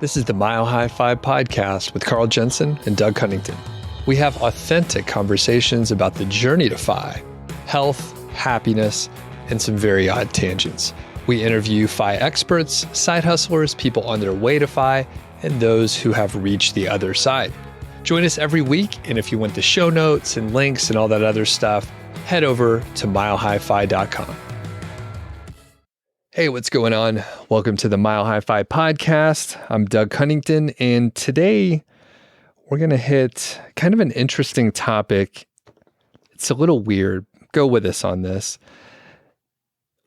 This is the Mile High Five podcast with Carl Jensen and Doug Cunnington. We have authentic conversations about the journey to FI, health, happiness, and some very odd tangents. We interview FI experts, side hustlers, people on their way to FI, and those who have reached the other side. Join us every week, and if you want the show notes and links and all that other stuff, head over to milehighfi.com. Hey, what's going on? Welcome to the Mile High Fi podcast. I'm Doug Cunnington, and today we're going to hit kind of an interesting topic. It's a little weird. Go with us on this.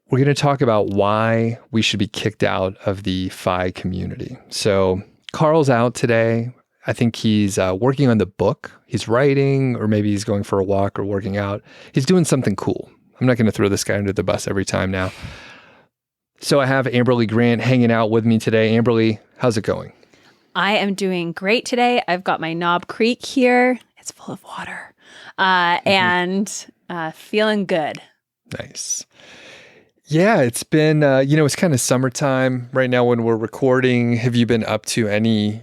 We're going to talk about why we should be kicked out of the FI community. So Carl's out today. I think he's working on the book. He's writing, or maybe he's going for a walk or working out. He's doing something cool. I'm not going to throw this guy under the bus every time now. So I have Amberly Grant hanging out with me today. Amberly, how's it going? I am doing great today. I've got my Knob Creek here. It's full of water and feeling good. Nice. Yeah, it's been, it's kind of summertime right now when we're recording. Have you been up to any,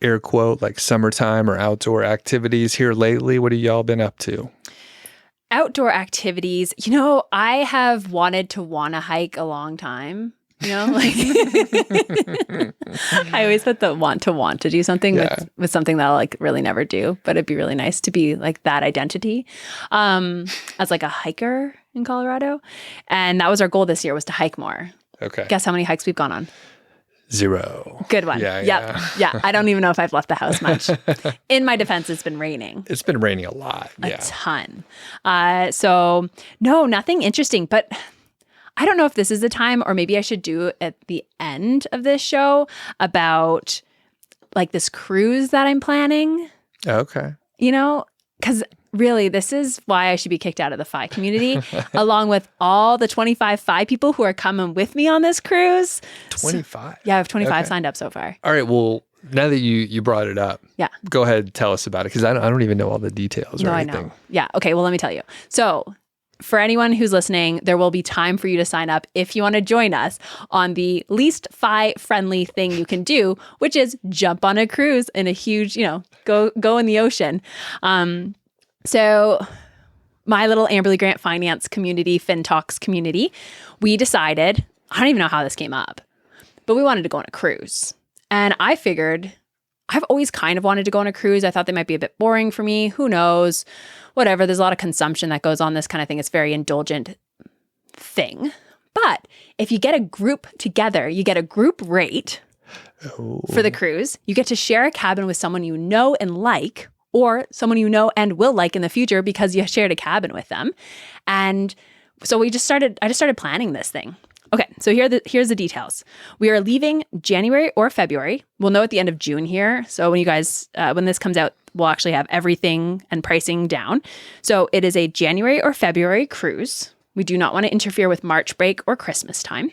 air quote, like summertime or outdoor activities here lately? What have y'all been up to? Outdoor activities. I have wanted to hike a long time. I always put the want to do something with something that I'll like really never do, but it'd be really nice to be like that identity as like a hiker in Colorado. And that was our goal this year, was to hike more. Okay. Guess how many hikes we've gone on? 0. Good one. Yeah. I don't even know if I've left the house much. In my defense, it's been raining. It's been raining a lot. A ton. So no, nothing interesting, but I don't know if this is the time, or maybe I should do at the end of this show about like this cruise that I'm planning. Okay. Because really, this is why I should be kicked out of the FI community, along with all the 25 FI people who are coming with me on this cruise. 25? I have 25 signed up so far. All right, well, now that you brought it up, go ahead and tell us about it, because I don't even know all the details or anything. I know. Yeah, okay, well, let me tell you. So for anyone who's listening, there will be time for you to sign up if you want to join us on the least FI-friendly thing you can do, which is jump on a cruise in a huge, go in the ocean. So my little Amberly Grant finance community, FinTalks community, we decided, I don't even know how this came up, but we wanted to go on a cruise. And I figured, I've always kind of wanted to go on a cruise. I thought they might be a bit boring for me. Who knows? Whatever. There's a lot of consumption that goes on this kind of thing. It's a very indulgent thing. But if you get a group together, you get a group rate for the cruise. You get to share a cabin with someone you know and like, or someone you know and will like in the future because you shared a cabin with them. And so I just started planning this thing. Okay, so here's the details. We are leaving January or February. We'll know at the end of June here. So when you guys, when this comes out, we'll actually have everything and pricing down. So it is a January or February cruise. We do not want to interfere with March break or Christmas time.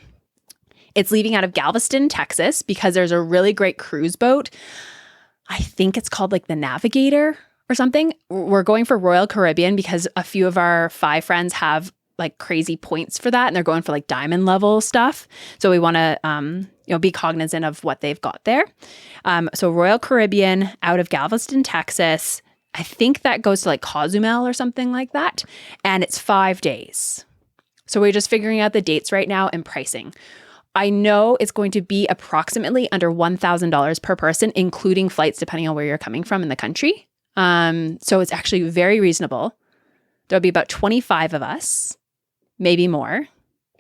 It's leaving out of Galveston, Texas, because there's a really great cruise boat. I think it's called like the Navigator or something. We're going for Royal Caribbean because a few of our FI friends have like crazy points for that, and they're going for like diamond level stuff. So we want to, be cognizant of what they've got there. So Royal Caribbean out of Galveston, Texas. I think that goes to like Cozumel or something like that. And it's 5 days. So we're just figuring out the dates right now and pricing. I know it's going to be approximately under $1,000 per person, including flights, depending on where you're coming from in the country. So it's actually very reasonable. There'll be about 25 of us, maybe more.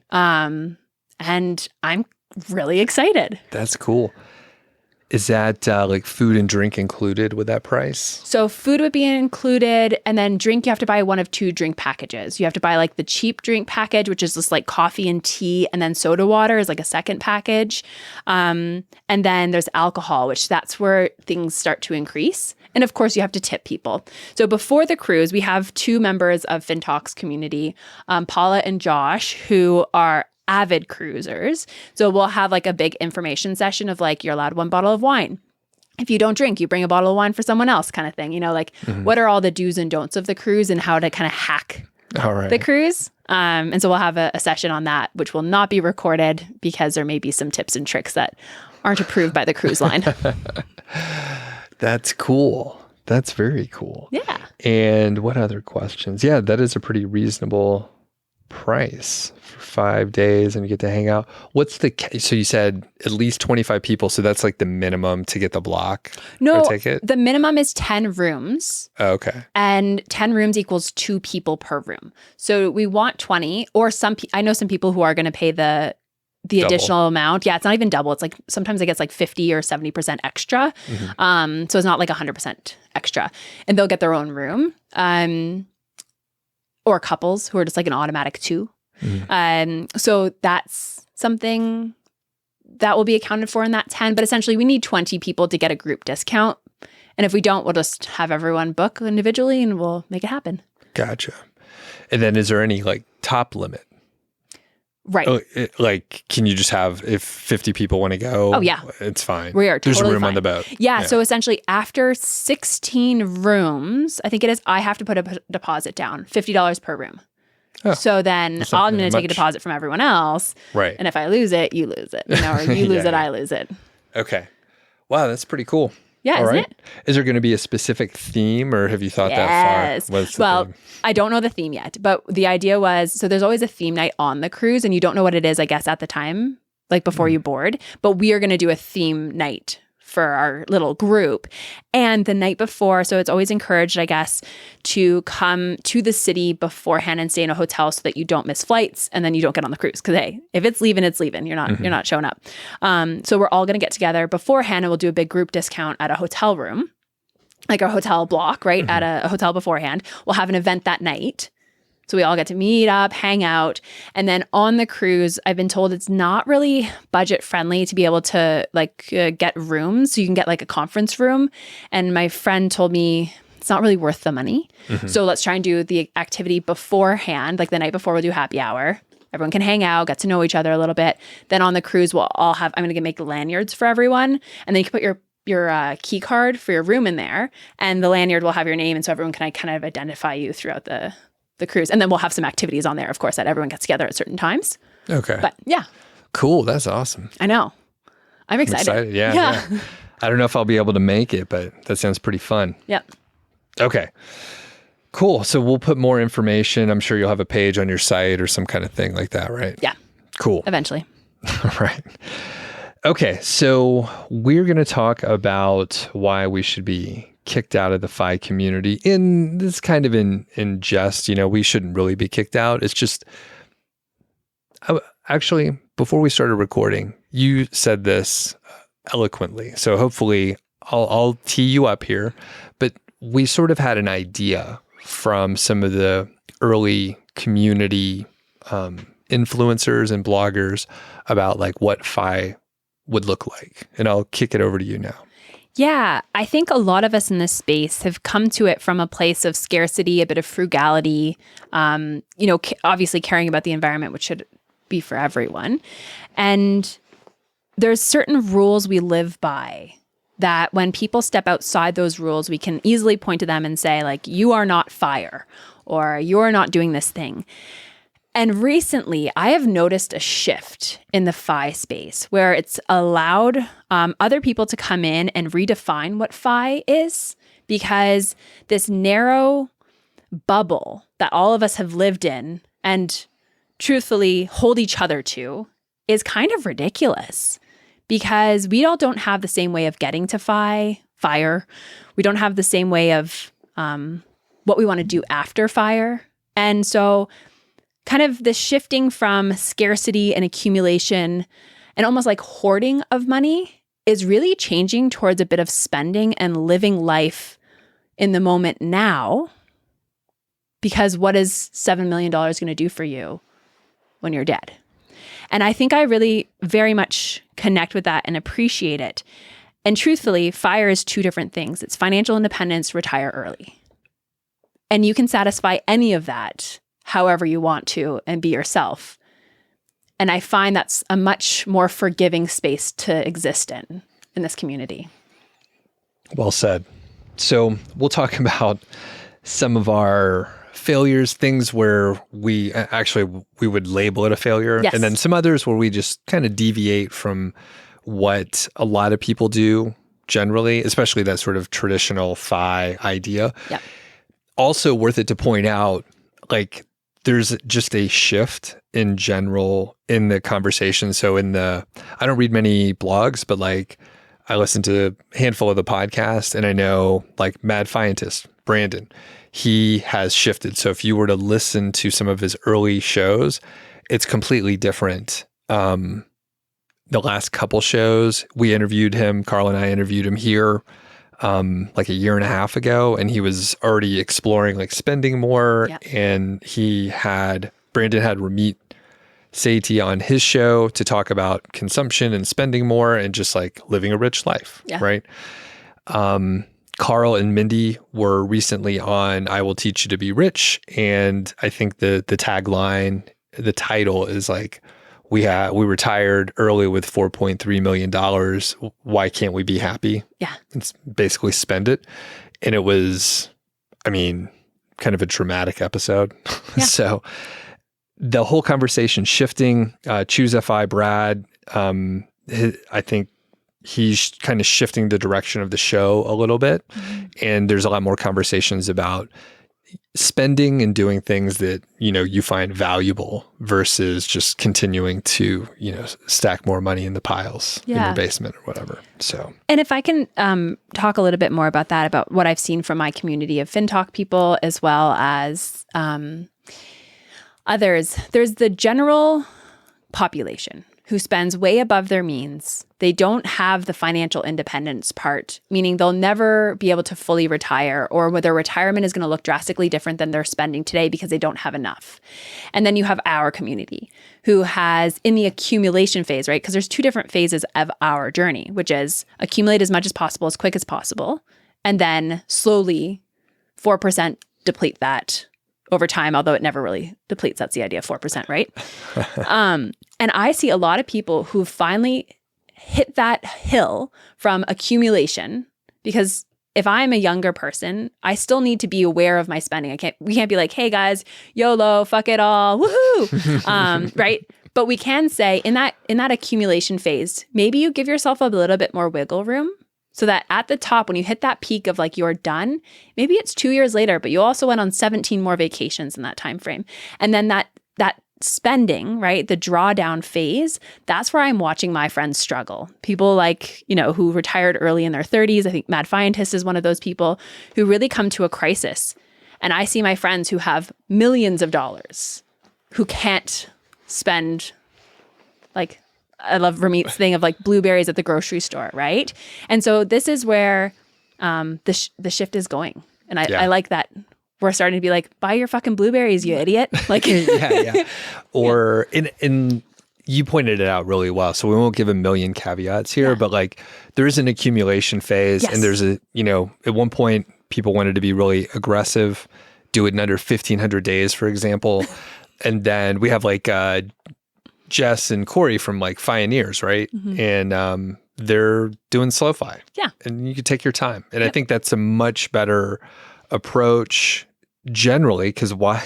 And I'm really excited. That's cool. Is that like food and drink included with that price? So food would be included, and then drink, you have to buy one of 2 drink packages. You have to buy like the cheap drink package, which is just like coffee and tea, and then soda water is like a second package. And then there's alcohol, which that's where things start to increase. And of course, you have to tip people. So before the cruise, we have 2 members of FinTalks community, Paula and Josh, who are avid cruisers. So we'll have like a big information session of like, you're allowed 1 bottle of wine. If you don't drink, you bring a bottle of wine for someone else kind of thing. What are all the do's and don'ts of the cruise and how to kind of hack the cruise. And so we'll have a session on that, which will not be recorded because there may be some tips and tricks that aren't approved by the cruise line. That's cool. That's very cool. Yeah. And what other questions? Yeah, that is a pretty reasonable price for 5 days and you get to hang out. So you said at least 25 people. So that's like the minimum to get the block No, ticket? the minimum is 10 rooms. Oh, okay. And 10 rooms equals 2 people per room. So we want 20 or I know some people who are going to pay the additional amount. Yeah, it's not even double. It's like sometimes it gets like 50 or 70% extra. So it's not like 100% extra. And they'll get their own room. Or couples who are just like an automatic 2. So that's something that will be accounted for in that 10. But essentially we need 20 people to get a group discount. And if we don't, we'll just have everyone book individually and we'll make it happen. Gotcha. And then is there any like top limit? Right. Oh, can you just have, if 50 people want to go? Oh, yeah. It's fine. We are totally There's room fine on the boat. Yeah. So essentially after 16 rooms, I think it is, I have to put a deposit down, $50 per room. Oh, so then I'm going to take a deposit from everyone else. Right. And if I lose it, you lose it. Or you lose it, I lose it. Okay. Wow, that's pretty cool. Yeah, isn't it? Is there going to be a specific theme or have you thought that far? Well, I don't know the theme yet, but the idea was, so there's always a theme night on the cruise and you don't know what it is, I guess, at the time, like before you board, but we are going to do a theme night for our little group. And the night before, so it's always encouraged, I guess, to come to the city beforehand and stay in a hotel so that you don't miss flights and then you don't get on the cruise. Because hey, if it's leaving, it's leaving. You're not showing up. So we're all going to get together beforehand and we'll do a big group discount at a hotel room, like a hotel block, right? At a hotel beforehand. We'll have an event that night. So we all get to meet up, hang out. And then on the cruise, I've been told it's not really budget friendly to be able to get rooms. So you can get like a conference room. And my friend told me it's not really worth the money. So let's try and do the activity beforehand. Like the night before we'll do happy hour. Everyone can hang out, get to know each other a little bit. Then on the cruise, we'll all have, I'm going to make lanyards for everyone. And then you can put your key card for your room in there. And the lanyard will have your name. And so everyone can kind of identify you throughout the cruise. And then we'll have some activities on there, of course, that everyone gets together at certain times. Okay. But yeah. Cool. That's awesome. I know. I'm excited. Yeah. I don't know if I'll be able to make it, but that sounds pretty fun. Yep. Okay. Cool. So we'll put more information. I'm sure you'll have a page on your site or some kind of thing like that, right? Yeah. Cool. Eventually. Right. Okay. So we're going to talk about why we should be kicked out of the FI community in this kind of in jest, we shouldn't really be kicked out. It's just, actually, before we started recording, you said this eloquently. So hopefully I'll tee you up here, but we sort of had an idea from some of the early community influencers and bloggers about like what FI would look like. And I'll kick it over to you now. Yeah, I think a lot of us in this space have come to it from a place of scarcity, a bit of frugality, obviously caring about the environment, which should be for everyone. And there's certain rules we live by that when people step outside those rules, we can easily point to them and say, like, you are not fire or you're not doing this thing. And recently, I have noticed a shift in the FI space where it's allowed other people to come in and redefine what FI is, because this narrow bubble that all of us have lived in and truthfully hold each other to is kind of ridiculous, because we all don't have the same way of getting to fire. We don't have the same way of what we want to do after fire. And so kind of the shifting from scarcity and accumulation and almost like hoarding of money is really changing towards a bit of spending and living life in the moment now. Because what is $7 million going to do for you when you're dead? And I think I really very much connect with that and appreciate it. And truthfully, FIRE is two different things. It's financial independence, retire early. And you can satisfy any of that however you want to and be yourself. And I find that's a much more forgiving space to exist in this community. Well said. So we'll talk about some of our failures, things where we would label it a failure. Yes. And then some others where we just kind of deviate from what a lot of people do generally, especially that sort of traditional FI idea. Yep. Also worth it to point out, like, there's just a shift in general in the conversation. So I don't read many blogs, but like I listen to a handful of the podcasts, and I know like Mad Fientist, Brandon, he has shifted. So if you were to listen to some of his early shows, it's completely different. The last couple shows we interviewed him, Carl and I interviewed him here like a year and a half ago, and he was already exploring like spending more. Yep. And Brandon had Ramit Sethi on his show to talk about consumption and spending more and just like living a rich life. Yeah. Right. Carl and Mindy were recently on I Will Teach You to Be Rich. And I think the tagline, the title is like, we retired early with $4.3 million. Why can't we be happy? Yeah. It's basically spend it. And it was, I mean, kind of a dramatic episode. Yeah. So the whole conversation shifting, ChooseFI Brad, I think he's kind of shifting the direction of the show a little bit. Mm-hmm. And there's a lot more conversations about spending and doing things that, you find valuable versus just continuing to, stack more money in the piles in your basement or whatever. So, and if I can talk a little bit more about that, about what I've seen from my community of FinTalk people, as well as others, there's the general population who spends way above their means. They don't have the financial independence part, meaning they'll never be able to fully retire, or whether retirement is going to look drastically different than they're spending today because they don't have enough. And then you have our community who has in the accumulation phase, right? Because there's two different phases of our journey, which is accumulate as much as possible, as quick as possible, and then slowly 4% deplete that over time, although it never really depletes. That's the idea of 4%, right? And I see a lot of people who finally hit that hill from accumulation, because if I'm a younger person, I still need to be aware of my spending. We can't be like, hey guys, YOLO, fuck it all, woohoo, right? But we can say in that accumulation phase, maybe you give yourself a little bit more wiggle room, so that at the top, when you hit that peak of like you're done, maybe it's 2 years later, but you also went on 17 more vacations in that time frame. And then that spending, right, the drawdown phase, that's where I'm watching my friends struggle. People like, who retired early in their 30s. I think Mad Fientist is one of those people who really come to a crisis. And I see my friends who have millions of dollars who can't spend, like, I love Ramit's thing of like blueberries at the grocery store, right? And so this is where the shift is going. And I like that we're starting to be like, buy your fucking blueberries, you idiot. Like, yeah. Or in you pointed it out really well. So we won't give a million caveats here, but like there is an accumulation phase, and there's at one point people wanted to be really aggressive, do it in under 1,500 days, for example. And then we have like Jess and Corey from like Fioneers, right? Mm-hmm. And they're doing SloFi. Yeah. And you can take your time. And I think that's a much better approach generally, because why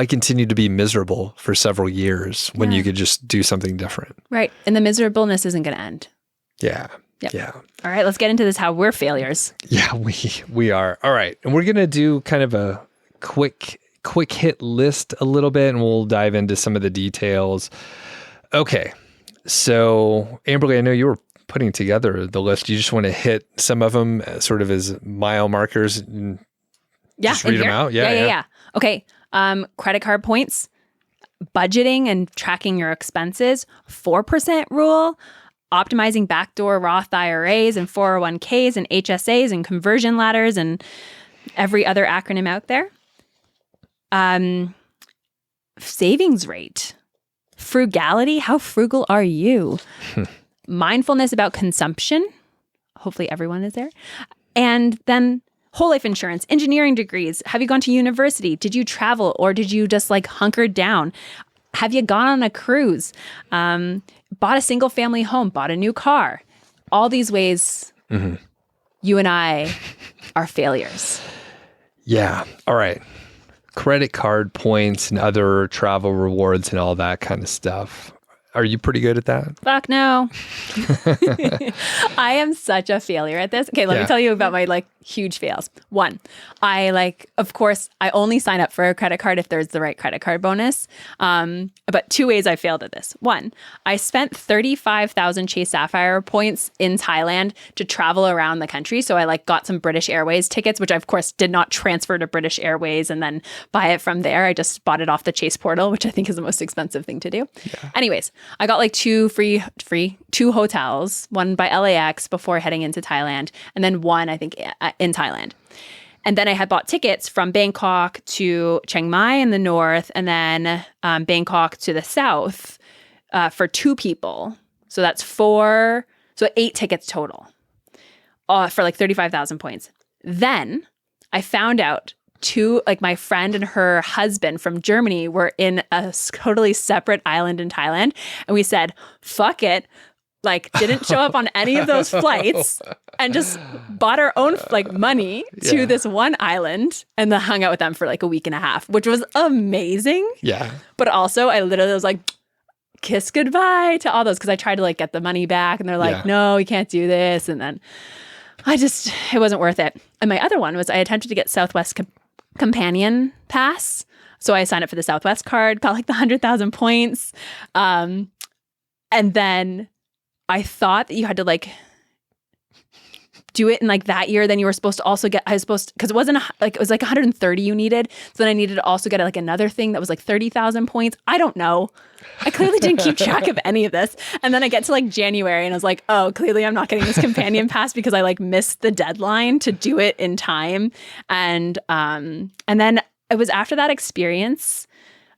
continue to be miserable for several years when you could just do something different? Right. And the miserableness isn't going to end. Yeah. Yep. Yeah. All right, let's get into this, how we're failures. Yeah, we are. All right. And we're going to do kind of a quick hit list a little bit, and we'll dive into some of the details. Okay. So Amberly, I know you were putting together the list. You just want to hit some of them sort of as mile markers and just read them out? Yeah. Okay. Credit card points, budgeting and tracking your expenses, 4% rule, optimizing backdoor Roth IRAs and 401ks and HSAs and conversion ladders and every other acronym out there. Savings rate, frugality. How frugal are you? Mindfulness about consumption. Hopefully everyone is there. And then whole life insurance, engineering degrees. Have you gone to university? Did you travel, or did you just like hunker down? Have you gone on a cruise? Bought a single family home, bought a new car? All these ways, you and I are failures. Yeah. All right. credit card points and other travel rewards and all that kind of stuff. Are you pretty good at that? Fuck no. I am such a failure at this. Okay, let me tell you about my like huge fails. One, of course, I only sign up for a credit card if there's the right credit card bonus. But two ways I failed at this. One, I spent 35,000 ChooseFI points in Thailand to travel around the country. So I like got some British Airways tickets, which I of course did not transfer to British Airways and then buy it from there. I just bought it off the Chase portal, which I think is the most expensive thing to do. Yeah. Anyways, I got like two hotels, one by LAX before heading into Thailand, and then one, I think, in Thailand. And then I had bought tickets from Bangkok to Chiang Mai in the north, and then Bangkok to the south for two people. So that's 8 tickets total for like 35,000 points. Then I found out my friend and her husband from Germany were in a totally separate island in Thailand. And we said, fuck it. Like, didn't show up on any of those flights and just bought our own money to this one island and then hung out with them for like a week and a half, which was amazing. Yeah. But also I literally was like, kiss goodbye to all those, because I tried to like get the money back and they're like, no, you can't do this. And then it wasn't worth it. And my other one was I attempted to get Southwest Companion Pass. So I signed up for the Southwest card, got like the 100,000 points. And then I thought that you had to like do it in like that year. Then you were supposed to also get, because it wasn't it was like 130 you needed. So then I needed to also get like another thing that was like 30,000 points. I don't know. I clearly didn't keep track of any of this. And then I get to like January and I was like, oh, clearly I'm not getting this companion pass because I like missed the deadline to do it in time. And then it was after that experience,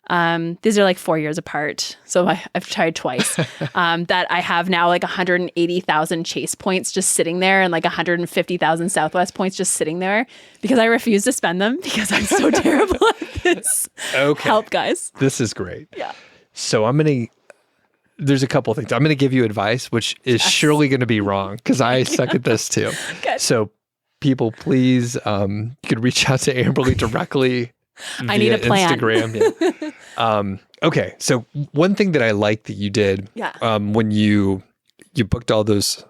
these are like 4 years apart. So I've tried twice, that I have now like 180,000 Chase points just sitting there and like 150,000 Southwest points just sitting there because I refuse to spend them because I'm so terrible at this. Okay. Help, guys. This is great. Yeah. So there's a couple of things. I'm going to give you advice, which is surely going to be wrong because I suck at this too. Good. So people, please, you could reach out to Amberly directly. I need a plan. Instagram. Yeah. Okay. So one thing that I like that you did when you booked all those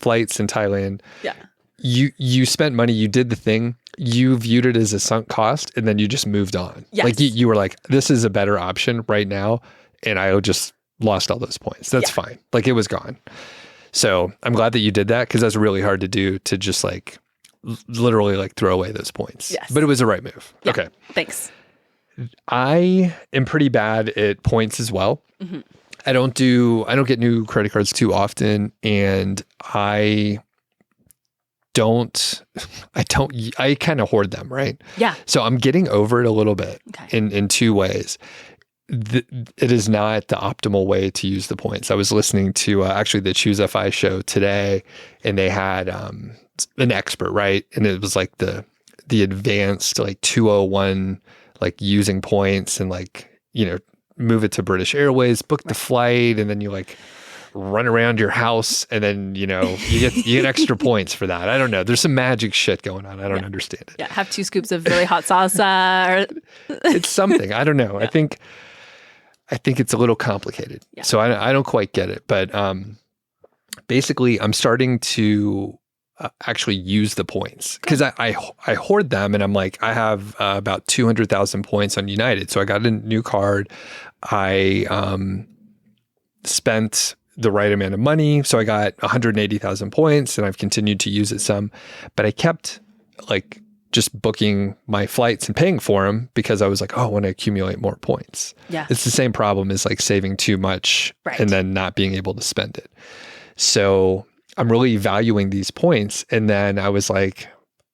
flights in Thailand, you spent money, you did the thing, you viewed it as a sunk cost, and then you just moved on. Yes. Like you were like, this is a better option right now, and I just lost all those points. That's fine. Like it was gone. So I'm glad that you did that because that's really hard to do, to just like literally like throw away those points. Yes. But it was the right move. Yeah. Okay. Thanks. I am pretty bad at points as well. Mm-hmm. I don't get new credit cards too often, and I kind of hoard them, right? Yeah. So I'm getting over it a little bit in two ways. It is not the optimal way to use the points. I was listening to actually the ChooseFI show today, and they had an expert, right? And it was like the advanced like 201, like using points and like, move it to British Airways, book the flight, and then you like run around your house, and then you get extra points for that. I don't know. There's some magic shit going on. I don't understand it. Yeah, have 2 scoops of really hot salsa. It's something. I don't know. Yeah. I think it's a little complicated. Yeah. So I don't quite get it. But basically, I'm starting to actually use the points because I hoard them, and I'm like, I have about 200,000 points on United. So I got a new card. I spent the right amount of money. So I got 180,000 points, and I've continued to use it some, but I kept like just booking my flights and paying for them because I was like, oh, I want to accumulate more points. Yeah. It's the same problem as like saving too much and then not being able to spend it. So I'm really valuing these points. And then I was like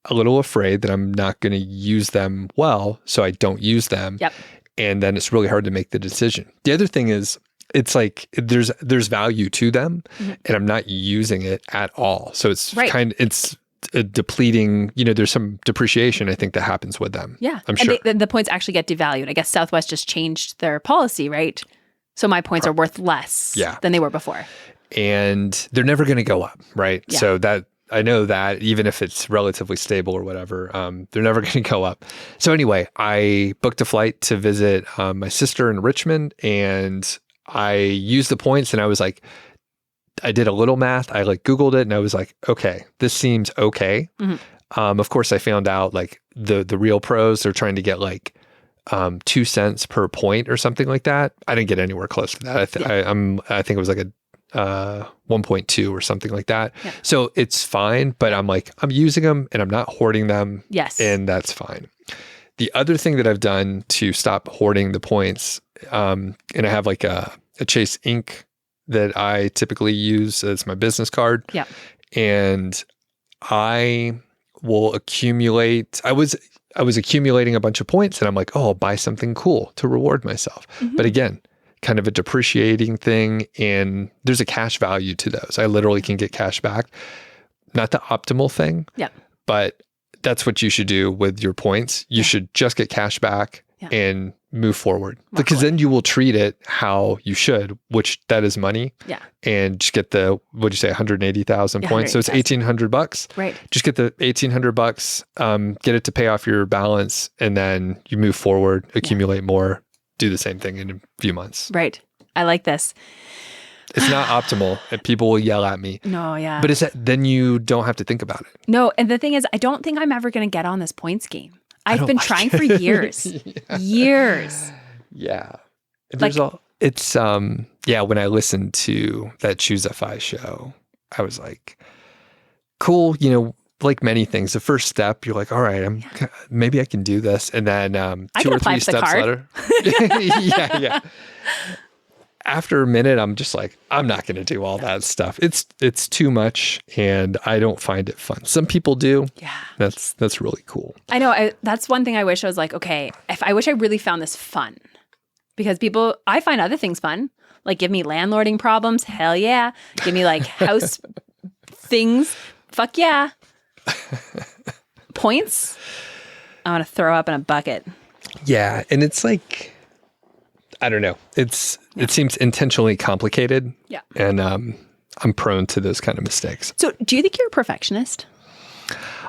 a little afraid that I'm not going to use them well, so I don't use them. Yep. And then it's really hard to make the decision. The other thing is, it's like there's value to them, and I'm not using it at all. So it's it's a depleting, there's some depreciation, I think, that happens with them. Yeah. I'm sure. And the points actually get devalued. I guess Southwest just changed their policy, right? So my points are worth less than they were before. And they're never going to go up, right? Yeah. So I know that even if it's relatively stable or whatever, they're never going to go up. So anyway, I booked a flight to visit my sister in Richmond, and I used the points, and I was like, I did a little math. I like Googled it, and I was like, okay, this seems okay. Of course, I found out like the real pros, they're trying to get like 2 cents per point or something like that. I didn't get anywhere close to that. I think it was like a 1.2 or something like that. Yeah. So it's fine, but I'm like, I'm using them and I'm not hoarding them. Yes. And that's fine. The other thing that I've done to stop hoarding the points, and I have like a Chase Ink that I typically use as my business card. Yeah. And I will accumulate. I was accumulating a bunch of points, and I'm like, oh, I'll buy something cool to reward myself. But again, kind of a depreciating thing, and there's a cash value to those. I literally can get cash back. Not the optimal thing, but that's what you should do with your points. You should just get cash back and move forward, because then you will treat it how you should, which that is money. And just get the, what'd you say, 180,000 points. So it's $1,800. Right. Just get the $1,800, get it to pay off your balance, and then you move forward, accumulate more, do the same thing in a few months. Right. I like this. It's not optimal, and people will yell at me. No, yeah. But then you don't have to think about it. No, and the thing is, I don't think I'm ever going to get on this points game. I've been trying for years. Years. Yeah. There's when I listened to that ChooseFI show, I was like, cool, like many things, the first step, you're like, all right, maybe I can do this. And then 2 or 3 steps later. Yeah. After a minute, I'm just like, I'm not going to do all that stuff. It's too much, and I don't find it fun. Some people do. Yeah. That's really cool. I know. That's one thing I wish I was like, okay, I wish I really found this fun, because I find other things fun. Like, give me landlording problems. Hell yeah. Give me like house things. Fuck yeah. Points. I want to throw up in a bucket. Yeah. And it's like, I don't know. It seems intentionally complicated. Yeah. And I'm prone to those kind of mistakes. So do you think you're a perfectionist?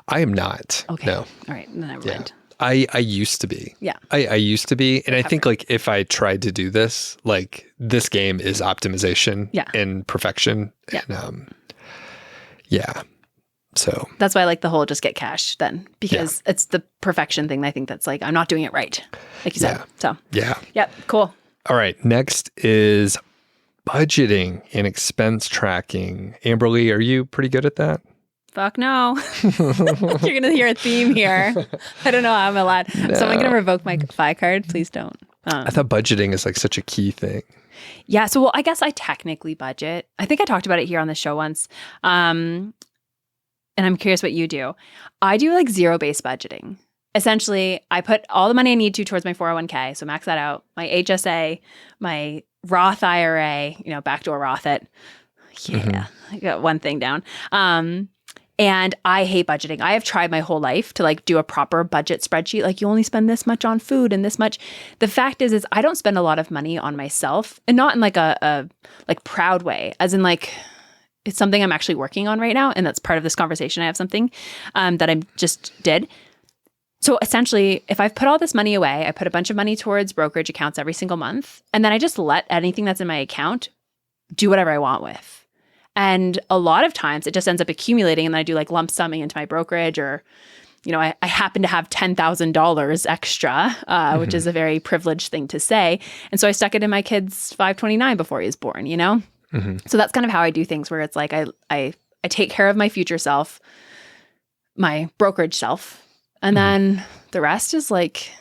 I am not. Okay. No. All right. Then never mind. I used to be. Yeah. I used to be. And I think like if I tried to do this, like this game is optimization and perfection. Yeah. And so that's why I like the whole just get cash then, because it's the perfection thing. I think that's like, I'm not doing it right. Like you said. Yeah. So Yep. Cool. All right. Next is budgeting and expense tracking. Amberly, are you pretty good at that? Fuck no. You're going to hear a theme here. I don't know how I'm allowed. No. So am I going to revoke my FI card? Please don't. I thought budgeting is like such a key thing. Yeah. So, I guess I technically budget. I think I talked about it here on the show once. And I'm curious what you do. I do like zero-based budgeting. Essentially, I put all the money I need to towards my 401k. So max that out. My HSA, my Roth IRA, backdoor Roth it. Yeah. I got one thing down. And I hate budgeting. I have tried my whole life to like do a proper budget spreadsheet. Like, you only spend this much on food and this much. The fact is I don't spend a lot of money on myself, and not in like a like proud way, as in like, it's something I'm actually working on right now. And that's part of this conversation. I have something that I just did. So essentially, if I've put all this money away, I put a bunch of money towards brokerage accounts every single month, and then I just let anything that's in my account do whatever I want with. And a lot of times it just ends up accumulating, and then I do like lump summing into my brokerage, or, I happen to have $10,000 extra, which is a very privileged thing to say. And so I stuck it in my kid's 529 before he was born, So that's kind of how I do things, where it's like I take care of my future self, my brokerage self, and then the rest is like,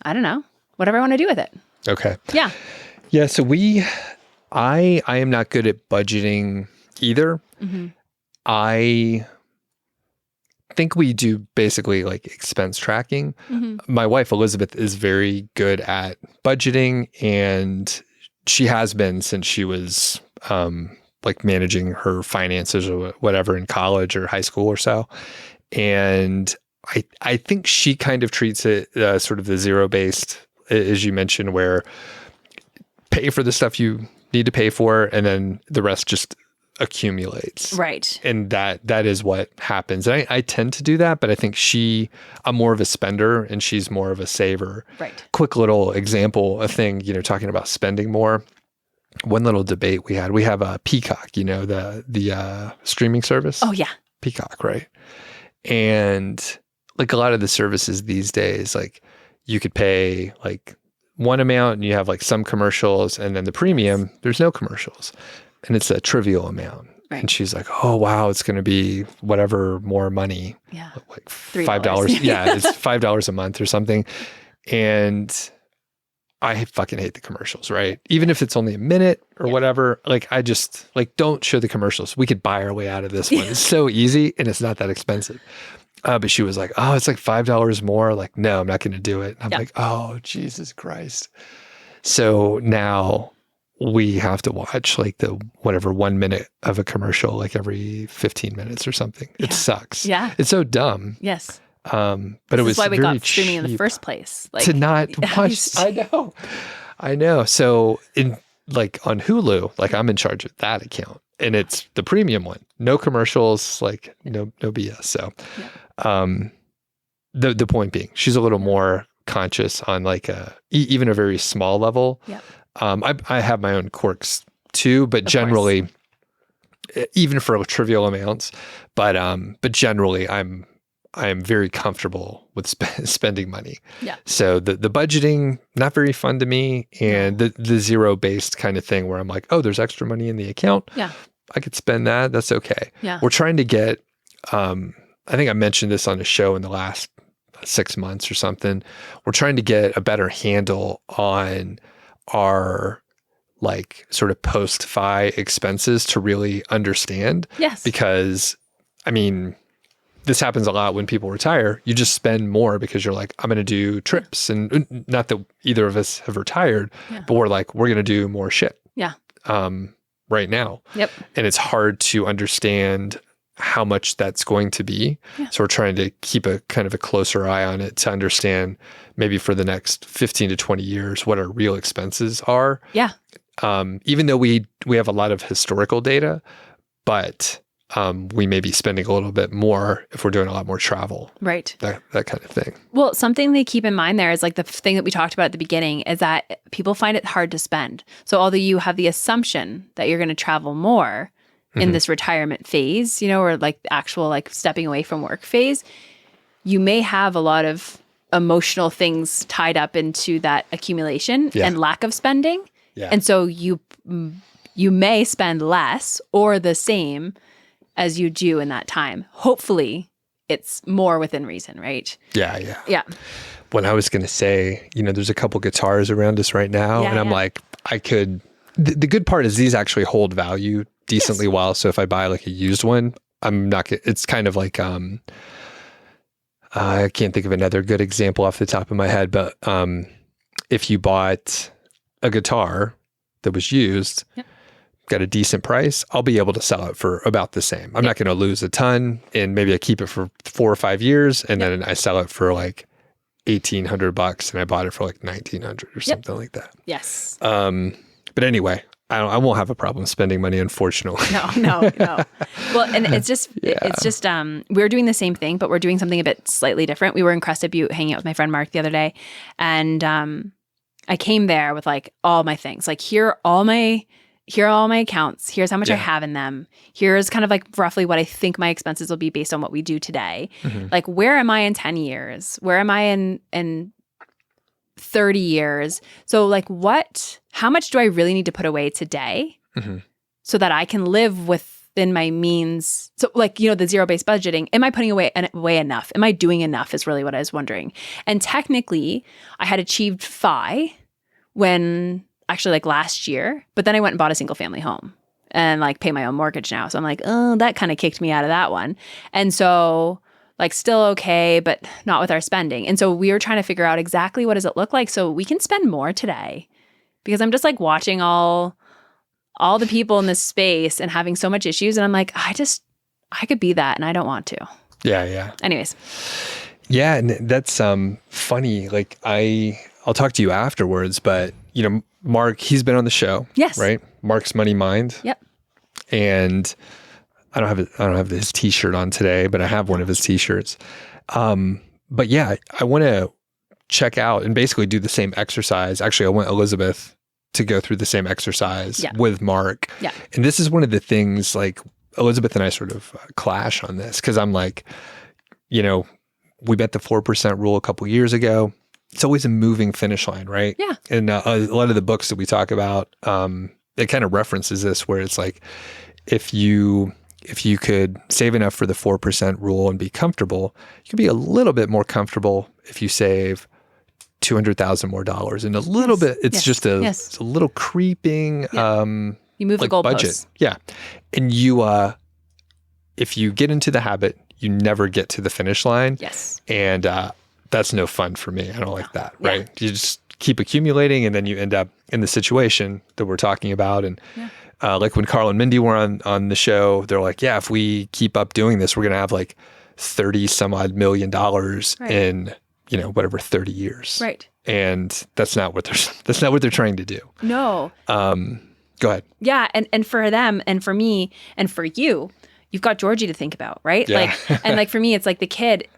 I don't know, whatever I want to do with it. Okay. Yeah. Yeah. So I am not good at budgeting either. I think we do basically like expense tracking. My wife, Elizabeth, is very good at budgeting, and she has been since she was like managing her finances or whatever in college or high school or so. And I think she kind of treats it sort of the zero-based, as you mentioned, where pay for the stuff you need to pay for, and then the rest just accumulates. Right. And that is what happens. And I tend to do that, but I think I'm more of a spender and she's more of a saver. Right. Quick little example, a thing, talking about spending more. One little debate we have a Peacock, the streaming service. Oh yeah. Peacock, right? And like a lot of the services these days, like you could pay like one amount and you have like some commercials, and then the premium, there's no commercials. And it's a trivial amount. Right. And she's like, oh, wow, it's going to be whatever more money. Yeah. Like $5. Yeah, it's $5 a month or something. And I fucking hate the commercials, right? Even if it's only a minute or whatever, like I just like, don't show the commercials. We could buy our way out of this one. It's so easy and it's not that expensive. But she was like, oh, it's like $5 more. Like, no, I'm not going to do it. And I'm like, oh, Jesus Christ. So now we have to watch like the whatever 1 minute of a commercial, like every 15 minutes or something. It sucks. Yeah. It's so dumb. Yes. But it was why we very got streaming in the cheap first place. Like to not watch. I know. So in like on Hulu, like I'm in charge of that account, and it's the premium one. No commercials, like no BS. So, the point being, she's a little more conscious on like even a very small level. Yeah. I have my own quirks too, but generally, even for trivial amounts, but generally I am very comfortable with spending money. Yeah. So the budgeting, not very fun to me, and the zero-based kind of thing where I'm like, oh, there's extra money in the account. Yeah. I could spend that. That's okay. Yeah. We're trying to get, I think I mentioned this on a show in the last 6 months or something. We're trying to get a better handle on our like sort of post-fi expenses to really understand. Yes. Because, I mean, this happens a lot when people retire. You just spend more because you're like, I'm going to do trips. And not that either of us have retired, but we're like, we're going to do more shit. Yeah. Right now. Yep. And it's hard to understand how much that's going to be. Yeah. So we're trying to keep a kind of a closer eye on it to understand maybe for the next 15 to 20 years what our real expenses are. Yeah. Even though we have a lot of historical data, but we may be spending a little bit more if we're doing a lot more travel. Right. That kind of thing. Well, something they keep in mind there is like the thing that we talked about at the beginning is that people find it hard to spend. So although you have the assumption that you're going to travel more in this retirement phase, or like actual like stepping away from work phase, you may have a lot of emotional things tied up into that accumulation and lack of spending. Yeah. And so you may spend less or the same as you do in that time. Hopefully it's more within reason, right? Yeah. Yeah. When I was going to say, there's a couple guitars around us right now, and I'm like, I could, the good part is these actually hold value decently well. So if I buy like a used one, I'm not, it's kind of like, I can't think of another good example off the top of my head, but if you bought a guitar that was used, got a decent price, I'll be able to sell it for about the same. I'm not going to lose a ton, and maybe I keep it for 4 or 5 years, and then I sell it for like $1,800, and I bought it for like $1,900 or something like that. Yes. But anyway, I won't have a problem spending money, unfortunately. No. Well, and it's just we're doing the same thing, but we're doing something a bit slightly different. We were in Crested Butte hanging out with my friend Mark the other day, and I came there with like all my things. Like here are all my accounts. Here's how much I have in them. Here's kind of like roughly what I think my expenses will be based on what we do today. Like, where am I in 10 years? Where am I in 30 years? So like how much do I really need to put away today so that I can live within my means? So like, the zero-based budgeting, am I putting away enough? Am I doing enough is really what I was wondering. And technically I had achieved FI when actually like last year, but then I went and bought a single family home and like pay my own mortgage now. So I'm like, oh, that kind of kicked me out of that one. And so like still okay, but not with our spending. And so we were trying to figure out exactly what does it look like so we can spend more today, because I'm just like watching all the people in this space and having so much issues. And I'm like, I could be that and I don't want to. Yeah. Anyways. Yeah. And that's funny. Like I'll talk to you afterwards, but Mark, he's been on the show. Yes. Right? Mark's Money Mind. Yep. And I don't have his t-shirt on today, but I have one of his t-shirts. But yeah, I want to check out and basically do the same exercise. Actually, I want Elizabeth to go through the same exercise with Mark. Yeah. And this is one of the things, like, Elizabeth and I sort of clash on this, because I'm like, you know, we bet the 4% rule a couple years ago. It's always a moving finish line, right? Yeah. And a lot of the books that we talk about, it kind of references this, where it's like, if you could save enough for the 4% rule and be comfortable, you could be a little bit more comfortable if you save $200,000 more dollars. And a little bit, it's just it's a little creeping, you move like the goalposts. Budget. Yeah. And you, if you get into the habit, you never get to the finish line. Yes. And that's no fun for me. I don't like that, right? You just keep accumulating, and then you end up in the situation that we're talking about. And like when Carl and Mindy were on the show, they're like, yeah, if we keep up doing this, we're going to have like 30 some odd $1 million in, you know, whatever, 30 years. Right. And that's not what they're trying to do. No. Go ahead. Yeah. And for them and for me and for you, you've got Georgie to think about, right? Yeah. Like, and like for me, it's like the kid,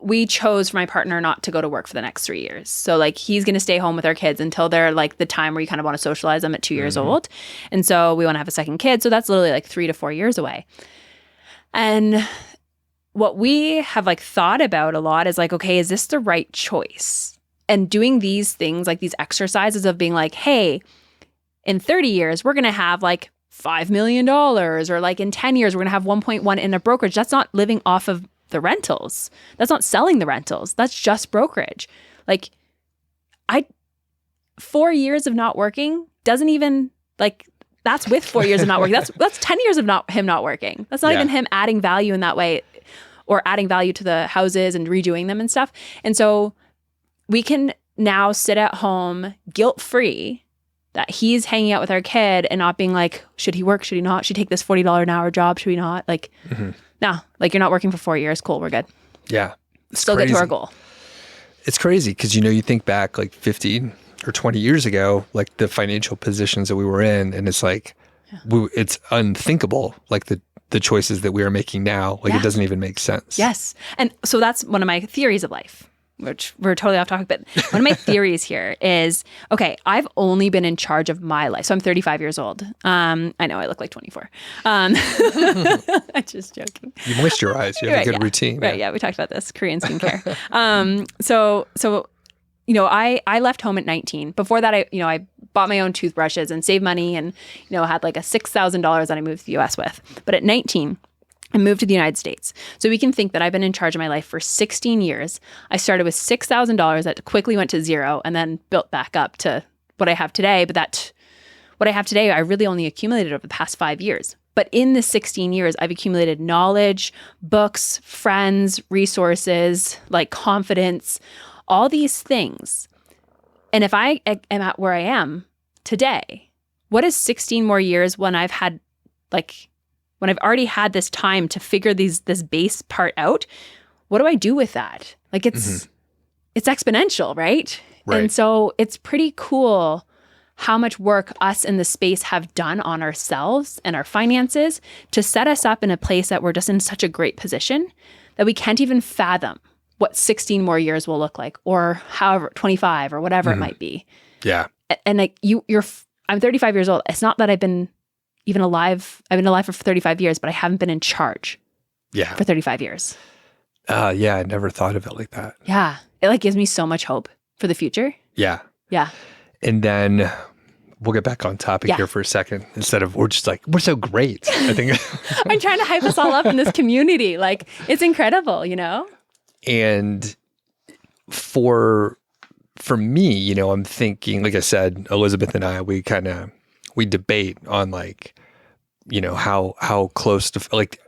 we chose for my partner not to go to work for the next 3 years. So like he's going to stay home with our kids until they're like the time where you kind of want to socialize them at 2 years old. And so we want to have a second kid. So that's literally like 3 to 4 years away. And what we have like thought about a lot is like, okay, is this the right choice? And doing these things, like these exercises of being like, hey, in 30 years, we're going to have like $5 million, or like in 10 years, we're going to have 1.1 in a brokerage. That's not living off of the rentals. That's not selling the rentals. That's just brokerage. Like 4 years of not working doesn't even like, that's with 4 years of not working. That's 10 years of him not working. That's not even him adding value in that way, or adding value to the houses and redoing them and stuff. And so we can now sit at home guilt-free that he's hanging out with our kid and not being like, should he work? Should he not? Should he take this $40 an hour job? Should we not? Like, no, like you're not working for 4 years. Cool. We're good. Yeah. Still get to our goal. It's crazy because, you know, you think back like 15 or 20 years ago, like the financial positions that we were in, and it's like, it's unthinkable, like the choices that we are making now. Like it doesn't even make sense. Yes. And so that's one of my theories of life, which we're totally off topic, but one of my theories here is, okay, I've only been in charge of my life. So I'm 35 years old. I know I look like 24. I'm just joking. You moisturize. You have a good routine. Right. Yeah. We talked about this, Korean skincare. So, you know, I left home at 19. Before that, I bought my own toothbrushes and saved money and, you know, had like a $6,000 that I moved to the US with. But at 19, I moved to the United States. So we can think that I've been in charge of my life for 16 years. I started with $6,000 that quickly went to zero and then built back up to what I have today. But what I have today, I really only accumulated over the past 5 years. But in the 16 years, I've accumulated knowledge, books, friends, resources, like confidence, all these things. And if I am at where I am today, what is 16 more years when I've already had this time to figure this base part out? What do I do with that? Like it's exponential, right? And so it's pretty cool how much work us in the space have done on ourselves and our finances to set us up in a place that we're just in such a great position that we can't even fathom what 16 more years will look like, or however 25 or whatever it might be. Yeah. And like I'm 35 years old. It's not that I've been even alive. I've been alive for 35 years, but I haven't been in charge for 35 years. Yeah, I never thought of it like that. Yeah. It like gives me so much hope for the future. Yeah. Yeah. And then we'll get back on topic here for a second, instead of we're just like, we're so great. I think I'm trying to hype us all up in this community. Like it's incredible, you know? And for me, you know, I'm thinking, like I said, Elizabeth and I, we debate on like, you know, how close to, like,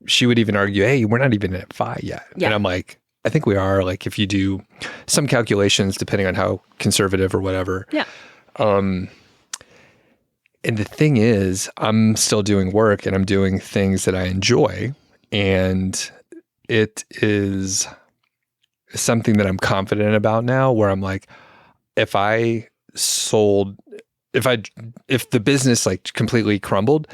she would even argue, hey, we're not even at FI yet. Yeah. And I'm like, I think we are. Like if you do some calculations, depending on how conservative or whatever. Yeah. And the thing is, I'm still doing work and I'm doing things that I enjoy, and it is something that I'm confident about now, where I'm like, if the business like completely crumbled,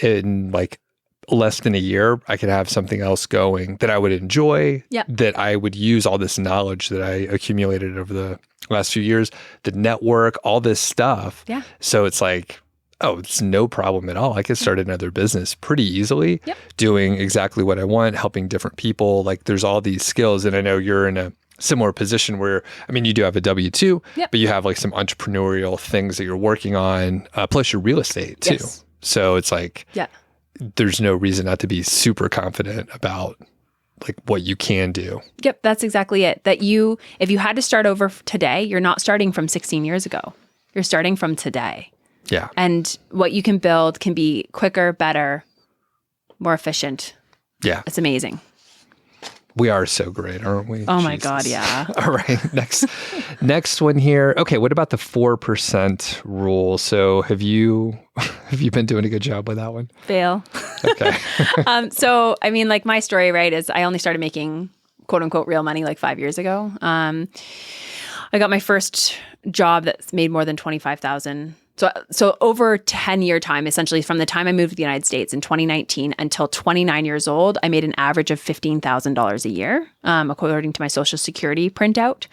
in like less than a year, I could have something else going that I would enjoy, that I would use all this knowledge that I accumulated over the last few years, the network, all this stuff. Yeah. So it's like, oh, it's no problem at all. I could start another business pretty easily, doing exactly what I want, helping different people. Like there's all these skills. And I know you're in a similar position where, I mean, you do have a W-2, but you have like some entrepreneurial things that you're working on, plus your real estate too. Yes. So it's like, there's no reason not to be super confident about like what you can do. Yep, that's exactly it. That if you had to start over today, you're not starting from 16 years ago. You're starting from today. Yeah. And what you can build can be quicker, better, more efficient. Yeah. It's amazing. We are so great, aren't we? Oh my God, yeah. All right, next one here. Okay, what about the 4% rule? So have you been doing a good job with that one? Fail. Okay. So, I mean, like my story, right, is I only started making quote unquote real money like 5 years ago. I got my first job that made more than $25,000. So over 10-year time, essentially from the time I moved to the United States in 2019 until 29 years old, I made an average of $15,000 a year, according to my Social Security printout.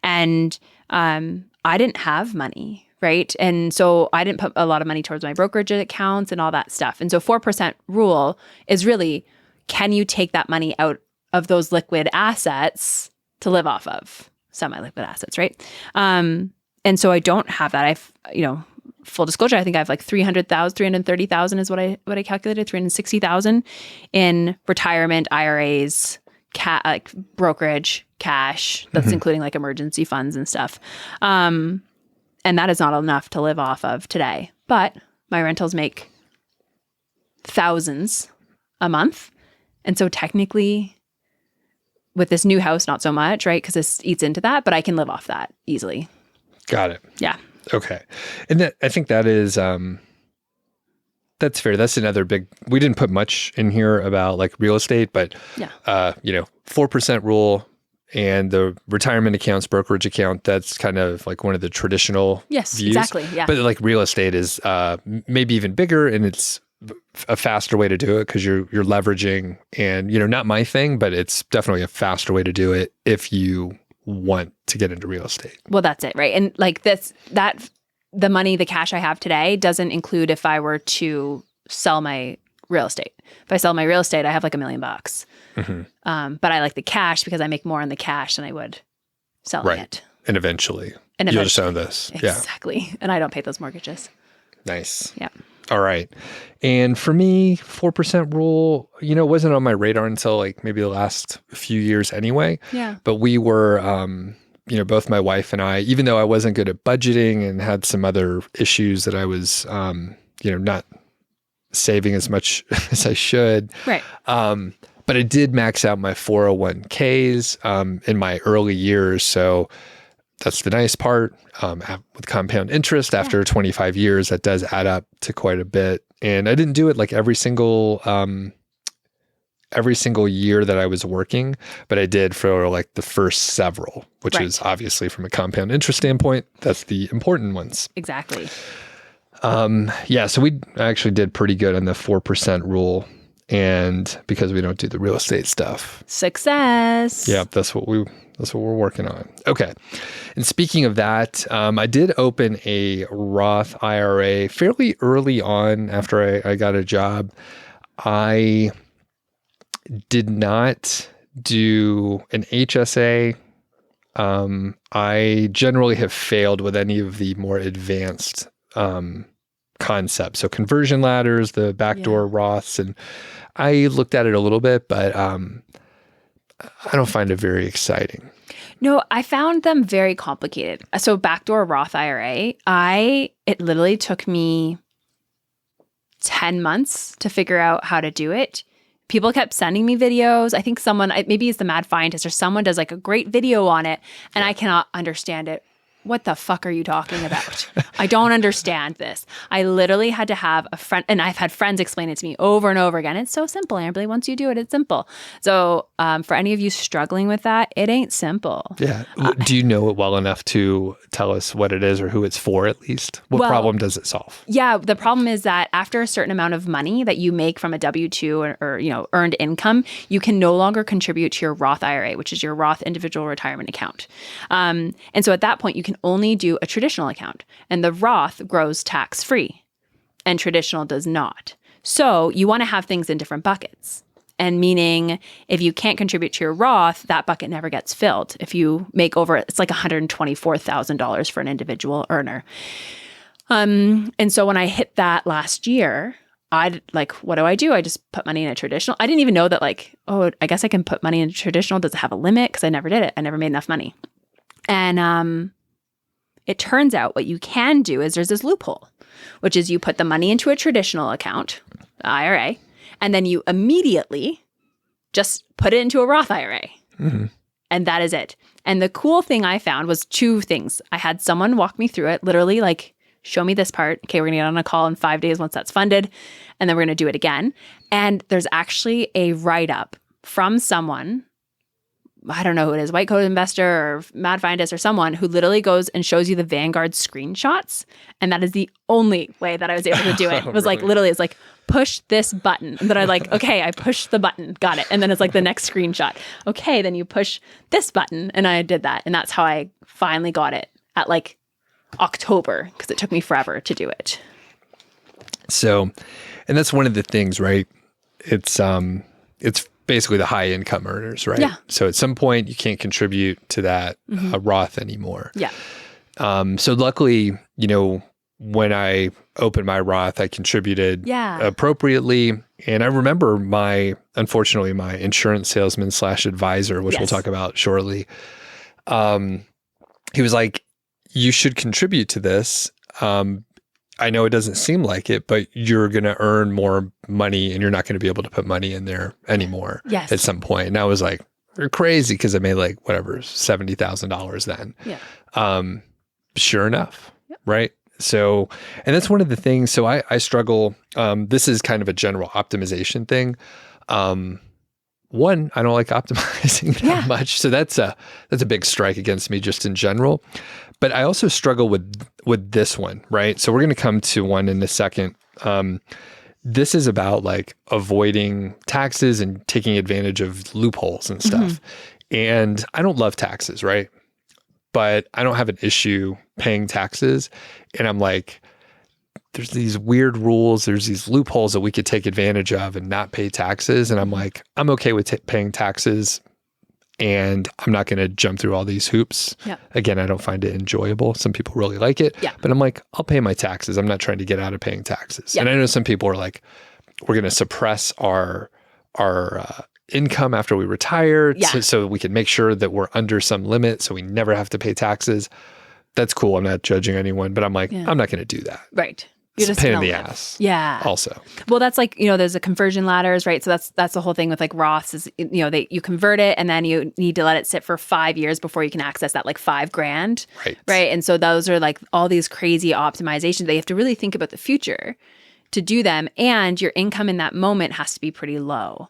And I didn't have money, right? And so I didn't put a lot of money towards my brokerage accounts and all that stuff. And so 4% rule is really, can you take that money out of those liquid assets to live off of? Semi-liquid assets, right? And so I don't have that. I've, full disclosure, I think I have like 330,000 is what I calculated, 360,000 in retirement, IRAs, like brokerage, cash, that's including like emergency funds and stuff. And that is not enough to live off of today. But my rentals make thousands a month. And so technically with this new house, not so much, right? Because this eats into that, but I can live off that easily. Got it. Yeah. Okay. And I think that is, that's fair. That's another big, we didn't put much in here about like real estate, but, 4% rule and the retirement accounts, brokerage account, that's kind of like one of the traditional views. Exactly. Yeah. But like real estate is maybe even bigger, and it's a faster way to do it because you're leveraging, and, not my thing, but it's definitely a faster way to do it if you want to get into real estate. Well, that's it, right? And like the money, the cash I have today doesn't include if I were to sell my real estate. If I sell my real estate, I have like $1 million. But I like the cash because I make more on the cash than I would selling it. And eventually you'll just own this. Exactly. And I don't pay those mortgages. Nice. Yeah. All right. And for me, 4% rule, it wasn't on my radar until like maybe the last few years anyway. Yeah. But we were, both my wife and I, even though I wasn't good at budgeting and had some other issues that I was, not saving as much as I should. Right. But I did max out my 401ks in my early years. So that's the nice part. With compound interest after 25 years, that does add up to quite a bit. And I didn't do it like every single year that I was working, but I did for like the first several, which is obviously from a compound interest standpoint, that's the important ones. Exactly. So we actually did pretty good on the 4% rule, and because we don't do the real estate stuff. Success. Yeah, that's what we're working on. Okay. And speaking of that, I did open a Roth IRA fairly early on after I got a job. I did not do an HSA. I generally have failed with any of the more advanced concepts. So conversion ladders, the backdoor Roths, and I looked at it a little bit, but I don't find it very exciting. No, I found them very complicated. So backdoor Roth IRA, it literally took me 10 months to figure out how to do it. People kept sending me videos. I think maybe it's the Mad Fientist or someone does like a great video on it, and I cannot understand it what the fuck are you talking about? I don't understand this. I literally had to have a friend, and I've had friends explain it to me over and over again. It's so simple, Amberly. Once you do it, it's simple. So for any of you struggling with that, it ain't simple. Yeah. Do you know it well enough to tell us what it is or who it's for at least? What problem does it solve? Yeah. The problem is that after a certain amount of money that you make from a W-2 or earned income, you can no longer contribute to your Roth IRA, which is your Roth individual retirement account. And so at that point, you can only do a traditional account, and the Roth grows tax-free and traditional does not. So you want to have things in different buckets. And meaning if you can't contribute to your Roth, that bucket never gets filled. If you make over, it's like $124,000 for an individual earner. And so when I hit that last year, I'd like, what do? I just put money in a traditional. I didn't even know that I guess I can put money in a traditional. Does it have a limit? Because I never did it. I never made enough money. And it turns out what you can do is there's this loophole, which is you put the money into a traditional account, the IRA, and then you immediately just put it into a Roth IRA. Mm-hmm. And that is it. And the cool thing I found was two things. I had someone walk me through it, literally show me this part. Okay, we're going to get on a call in 5 days once that's funded, and then we're going to do it again. And there's actually a write-up from someone, I don't know who it is, White Coat Investor or Mad Fientist or someone who literally goes and shows you the Vanguard screenshots. And that is the only way that I was able to do it. It was really? Literally, it's push this button. And then okay, I pushed the button, got it. And then it's the next screenshot. Okay, then you push this button. And I did that. And that's how I finally got it at October, because it took me forever to do it. So, and that's one of the things, right? It's basically the high income earners, right? Yeah. So at some point you can't contribute to that Roth anymore. Yeah. So luckily, when I opened my Roth, I contributed appropriately. And I remember unfortunately, my insurance salesman / advisor, which we'll talk about shortly. He was like, you should contribute to this. I know it doesn't seem like it, but you're going to earn more money and you're not going to be able to put money in there anymore at some point. And I was like, you're crazy, because I made $70,000 then. Yeah. Sure enough. Yep. Right. So, and that's one of the things. So I struggle. This is kind of a general optimization thing. One, I don't like optimizing that much. So that's a big strike against me just in general. But I also struggle with this one, right? So we're going to come to one in a second. This is about avoiding taxes and taking advantage of loopholes and stuff. Mm-hmm. And I don't love taxes, right? But I don't have an issue paying taxes. And I'm there's these weird rules. There's these loopholes that we could take advantage of and not pay taxes. And I'm I'm okay with paying taxes. And I'm not going to jump through all these hoops. Yep. Again, I don't find it enjoyable. Some people really like it. Yeah. But I'm I'll pay my taxes. I'm not trying to get out of paying taxes. Yep. And I know some people are we're going to suppress our income after we retire so we can make sure that we're under some limit so we never have to pay taxes. That's cool. I'm not judging anyone, but I'm I'm not going to do that. Right. You're just a pain in the ass. Yeah. Also. Well, that's there's a conversion ladders, right? So that's the whole thing with Roths is, you convert it and then you need to let it sit for 5 years before you can access that $5,000. Right. Right. And so those are all these crazy optimizations that you have to really think about the future to do them. And your income in that moment has to be pretty low.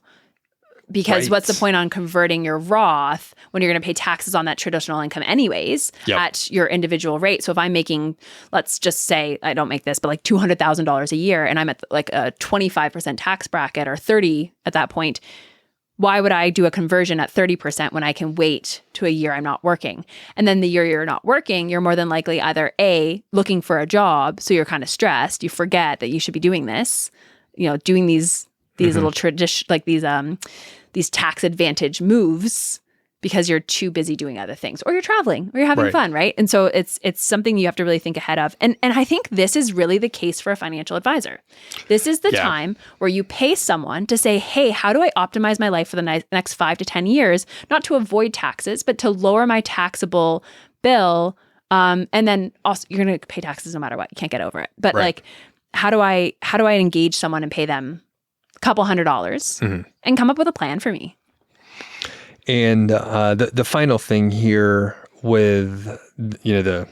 Because what's the point on converting your Roth when you're going to pay taxes on that traditional income anyways at your individual rate? So if I'm making, let's just say, I don't make this, but $200,000 a year and I'm at a 25% tax bracket or 30 at that point, why would I do a conversion at 30% when I can wait to a year I'm not working? And then the year you're not working, you're more than likely either A, looking for a job, so you're kind of stressed, you forget that you should be doing this, doing these little tradition, these tax advantage moves because you're too busy doing other things, or you're traveling, or you're having fun, right? And so it's something you have to really think ahead of. And I think this is really the case for a financial advisor. This is the time where you pay someone to say, hey, how do I optimize my life for the next 5 to 10 years, not to avoid taxes, but to lower my taxable bill. And then also you're going to pay taxes no matter what. You can't get over it. But how do I engage someone and pay them a couple $100 and come up with a plan for me? And the final thing here with the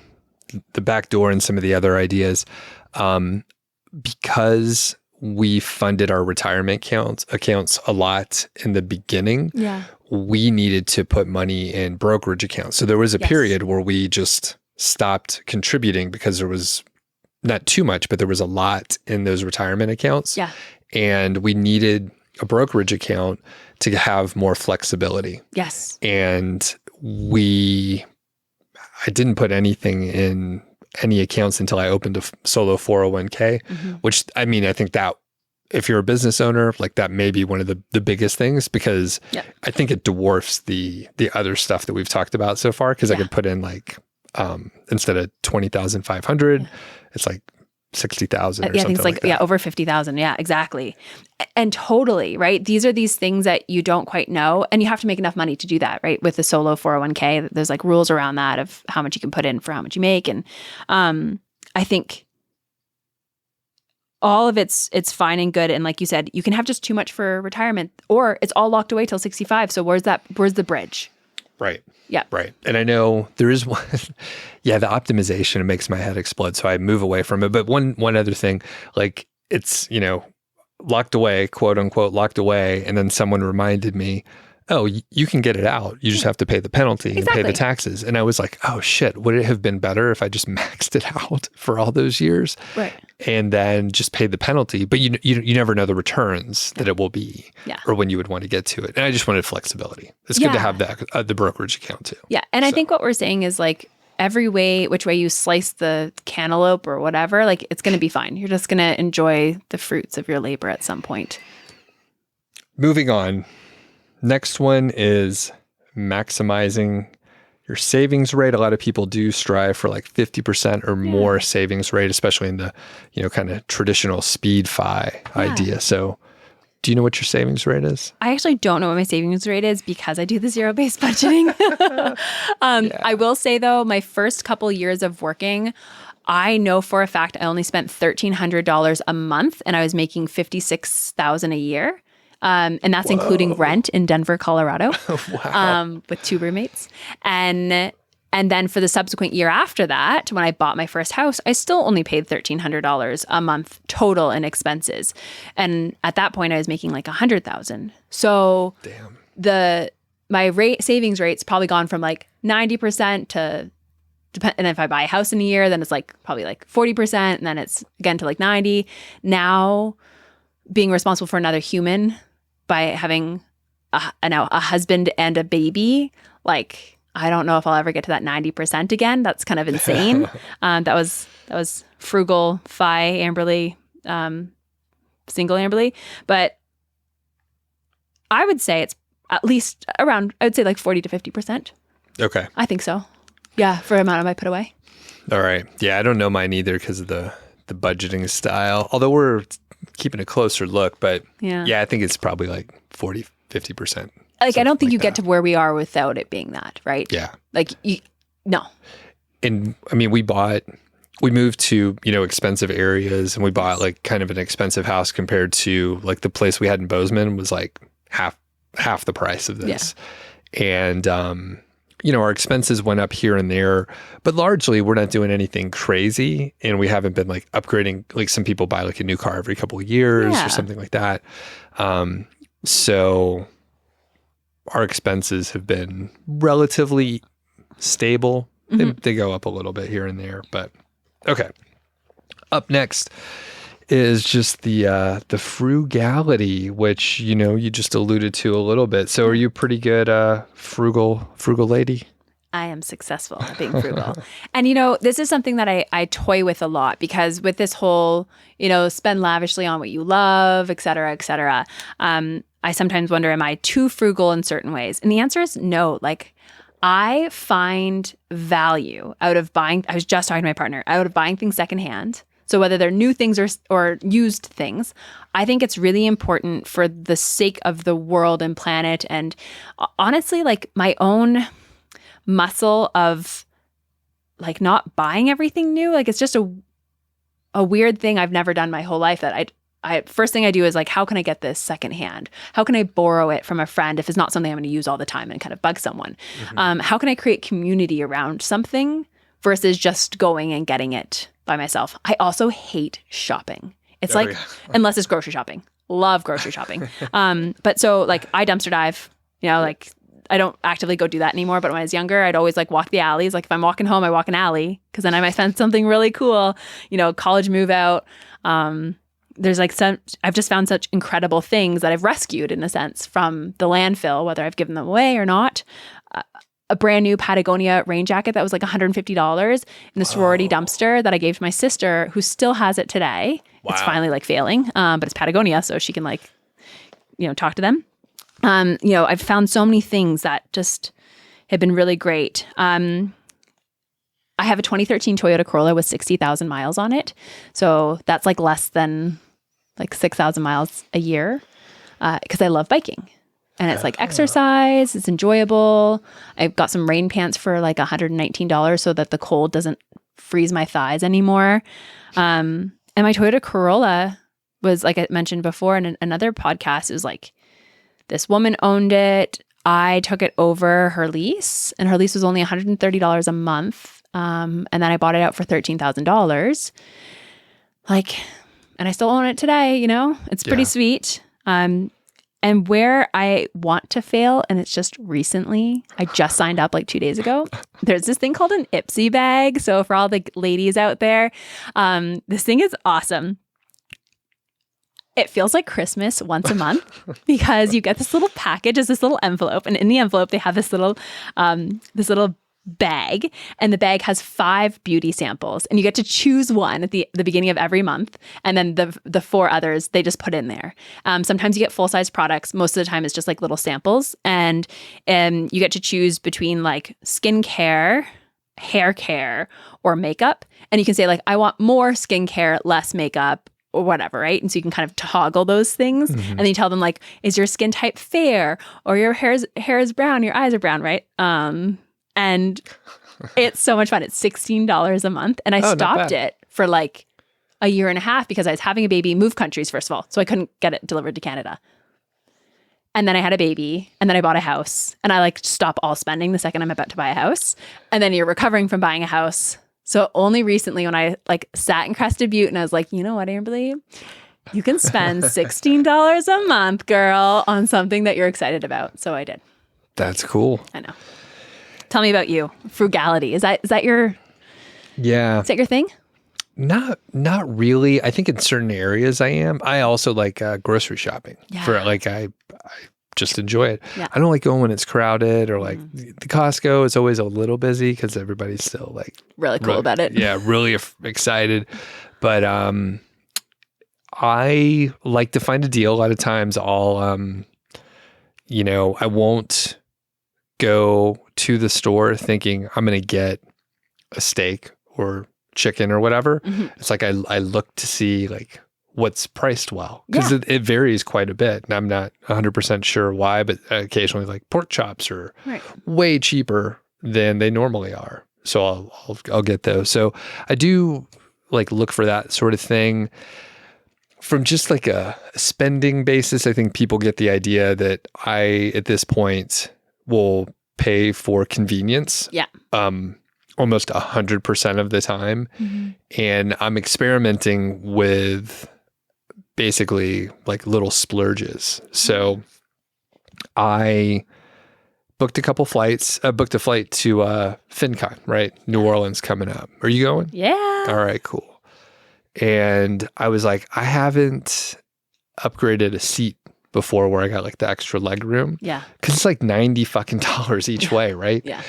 the back door and some of the other ideas, because we funded our retirement accounts a lot in the beginning. Yeah. We needed to put money in brokerage accounts. So there was a period where we just stopped contributing because there was not too much, but there was a lot in those retirement accounts. Yeah. And we needed a brokerage account to have more flexibility. Yes. And I didn't put anything in any accounts until I opened a solo 401k, which, I mean, I think that if you're a business owner, like that may be one of the biggest things, because I think it dwarfs the other stuff that we've talked about so far, because I could put in like, instead of 20,500, it's like 60,000 or something. I think it's like over 50,000. Yeah, exactly. And totally, right? These are these things that you don't quite know, and you have to make enough money to do that, right? With the solo 401k, there's like rules around that of how much you can put in for how much you make. And I think all of it's fine and good. And like you said, you can have just too much for retirement, or it's all locked away till 65. So where's the bridge? Right. Yeah. Right. And I know there is one, the optimization, it makes my head explode. So I move away from it. But one other thing, like it's, locked away, quote unquote, locked away. And then someone reminded me, oh, you can get it out. You just have to pay the penalty and pay the taxes. And I was like, oh shit, would it have been better if I just maxed it out for all those years? Right. And then just paid the penalty. But you never know the returns that it will be, or when you would want to get to it. And I just wanted flexibility. It's good to have that the brokerage account too. Yeah. And I think what we're saying is like which way you slice the cantaloupe or whatever, like it's going to be fine. You're just going to enjoy the fruits of your labor at some point. Moving on. Next one is maximizing your savings rate. A lot of people do strive for like 50% or more savings rate, especially in the, kind of traditional speed FI idea. So do you know what your savings rate is? I actually don't know what my savings rate is because I do the zero-based budgeting. I will say though, my first couple years of working, I know for a fact I only spent $1,300 a month, and I was making $56,000 a year. And that's including rent in Denver, Colorado, with 2 roommates. And then for the subsequent year after that, when I bought my first house, I still only paid $1,300 a month total in expenses. And at that point, I was making like $100,000. So my savings rate's probably gone from like 90% to, and if I buy a house in a year, then it's like probably like 40%, and then it's again to like 90. Now, being responsible for another human by having a husband and a baby, like I don't know if I'll ever get to that 90% again. That's kind of insane. That was frugal FI Amberly, single Amberly, but I would say it's at least around, I would say like 40 to 50%. Okay. I think so. Yeah, for the amount I put away. All right. Yeah, I don't know mine either because of the budgeting style, although we're keeping a closer look, but yeah, I think it's probably like 40, 50%. Like, I don't think you get to where we are without it being that, right? Yeah. Like, no. And I mean, we moved to, expensive areas, and we bought like kind of an expensive house compared to like the place we had in Bozeman was like half the price of this. Yeah. And, our expenses went up here and there, but largely we're not doing anything crazy, and we haven't been like upgrading. Like some people buy like a new car every couple of years or something like that. So our expenses have been relatively stable. They go up a little bit here and there, but okay. Up next is just the frugality, which you just alluded to a little bit. So are you pretty good frugal lady? I am successful at being frugal. And this is something that I toy with a lot, because with this whole, spend lavishly on what you love, et cetera, et cetera. I sometimes wonder, am I too frugal in certain ways? And the answer is no. Like, I find value out of buying, I was just talking to my partner, out of buying things secondhand. So whether they're new things or used things, I think it's really important for the sake of the world and planet. And honestly, like my own muscle of like not buying everything new. Like it's just a weird thing I've never done my whole life, that I first thing I do is like, how can I get this secondhand? How can I borrow it from a friend if it's not something I'm going to use all the time and kind of bug someone? How can I create community around something versus just going and getting it by myself. I also hate shopping. It's unless it's grocery shopping. Love grocery shopping. But so like I dumpster dive, like I don't actively go do that anymore. But when I was younger, I'd always like walk the alleys. Like if I'm walking home, I walk an alley because then I might find something really cool, college move out. There's like I've just found such incredible things that I've rescued in a sense from the landfill, whether I've given them away or not. A brand new Patagonia rain jacket that was like $150 in the sorority dumpster that I gave to my sister, who still has it today. Wow. It's finally like failing, but it's Patagonia, so she can like, talk to them. I've found so many things that just have been really great. I have a 2013 Toyota Corolla with 60,000 miles on it. So that's like less than like 6,000 miles a year because I love biking. And it's like exercise, it's enjoyable. I've got some rain pants for like $119 so that the cold doesn't freeze my thighs anymore. And my Toyota Corolla was, like I mentioned before in another podcast, it was like this woman owned it. I took it over her lease, and her lease was only $130 a month. And then I bought it out for $13,000. And I still own it today, It's pretty sweet. And where I want to fail, and it's just recently, I just signed up like 2 days ago. There's this thing called an Ipsy bag. So for all the ladies out there, this thing is awesome. It feels like Christmas once a month because you get this little package, it's this little envelope, and in the envelope they have this little bag, and the bag has 5 beauty samples, and you get to choose one at the beginning of every month, and then the 4 others they just put in there. Sometimes you get full-size products. Most of the time it's just like little samples, and you get to choose between like skincare, hair care, or makeup, and you can say like, I want more skincare, less makeup, or whatever, right? And so you can kind of toggle those things, and then you tell them like, is your skin type fair, or your hair is brown, your eyes are brown, right? And it's so much fun. It's $16 a month. And I stopped it for like a year and a half because I was having a baby, moved countries, first of all. So I couldn't get it delivered to Canada. And then I had a baby, and then I bought a house, and I like stop all spending the second I'm about to buy a house. And then you're recovering from buying a house. So only recently when I like sat in Crested Butte and I was like, you know what, Amberly? You can spend $16 a month, girl, on something that you're excited about. So I did. That's cool. I know. Tell me about you. Frugality. Is that your thing? Not really. I think in certain areas I am. I also like grocery shopping. Yeah. For like I just enjoy it. Yeah. I don't like going when it's crowded or like the Costco is always a little busy because everybody's still like really cool about it. Yeah, really excited. But I like to find a deal. A lot of times I'll I won't go to the store thinking I'm going to get a steak or chicken or whatever. Mm-hmm. It's like I look to see like what's priced well because it varies quite a bit. And I'm not 100% sure why, but occasionally like pork chops are way cheaper than they normally are. So I'll get those. So I do like look for that sort of thing. From just like a spending basis, I think people get the idea that I, at this point, will pay for convenience. Yeah. Almost 100% of the time. Mm-hmm. And I'm experimenting with basically like little splurges. So I booked a couple flights, booked a flight to Fincon, right? New Orleans coming up. Are you going? Yeah. All right, cool. And I was like, I haven't upgraded a seat before where I got like the extra leg room. Yeah. Cause it's like $90 each way, right? Yeah.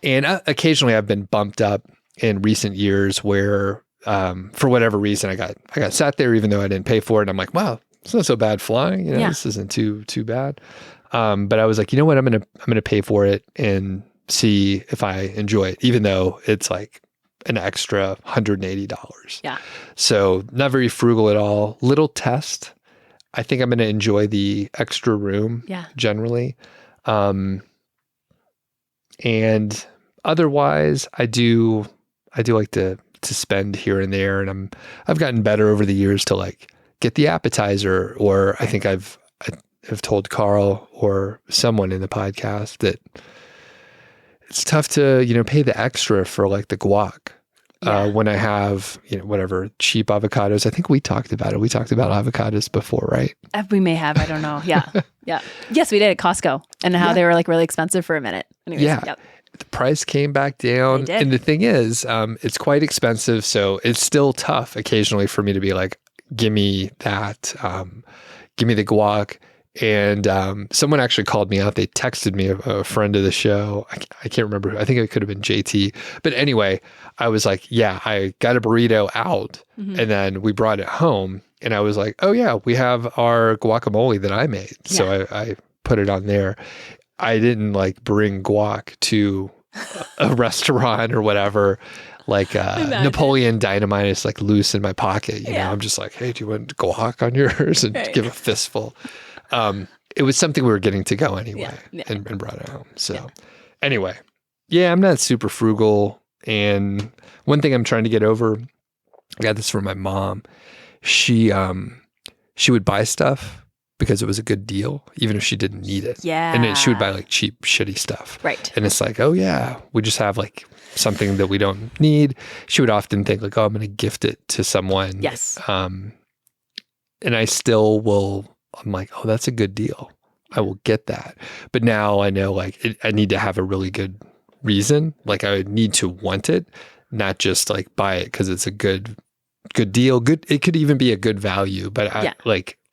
And occasionally I've been bumped up in recent years where, for whatever reason, I got sat there even though I didn't pay for it. And I'm like, wow, it's not so bad flying. This isn't too bad. But I was like, you know what? I'm gonna pay for it and see if I enjoy it, even though it's like an extra $180. Yeah. So not very frugal at all. Little test. I think I'm going to enjoy the extra room generally. And otherwise I do like to spend here and there. And I've gotten better over the years to like get the appetizer, or I think I've told Carl or someone in the podcast that it's tough to, pay the extra for like the guac. When I have, whatever cheap avocados. I think we talked about it. We talked about avocados before, right? We may have. I don't know. Yeah. Yeah. Yes, we did at Costco and how they were like really expensive for a minute. Anyways, yeah. The price came back down. They did. And the thing is, it's quite expensive. So it's still tough occasionally for me to be like, give me that, give me the guac. And someone actually called me out. They texted me, a friend of the show. I can't remember. I think it could have been JT. But anyway, I was like, yeah, I got a burrito out. And then we brought it home. And I was like, oh, yeah, we have our guacamole that I made. Yeah. So I put it on there. I didn't like bring guac to a restaurant or whatever. Like Napoleon Dynamite is like loose in my pocket. You know, I'm just like, hey, do you want guac on yours? And give a fistful. It was something we were getting to go anyway and brought it home. So anyway, I'm not super frugal. And one thing I'm trying to get over, I got this from my mom. She would buy stuff because it was a good deal, even if she didn't need it. Yeah. And then she would buy like cheap, shitty stuff. Right. And it's like, oh yeah, we just have like something that we don't need. She would often think like, oh, I'm going to gift it to someone. Yes. And I still will, I'm like, oh, that's a good deal. I will get that. But now I know like I need to have a really good reason. Like I would need to want it, not just like buy it because it's a good deal. Good. It could even be a good value, but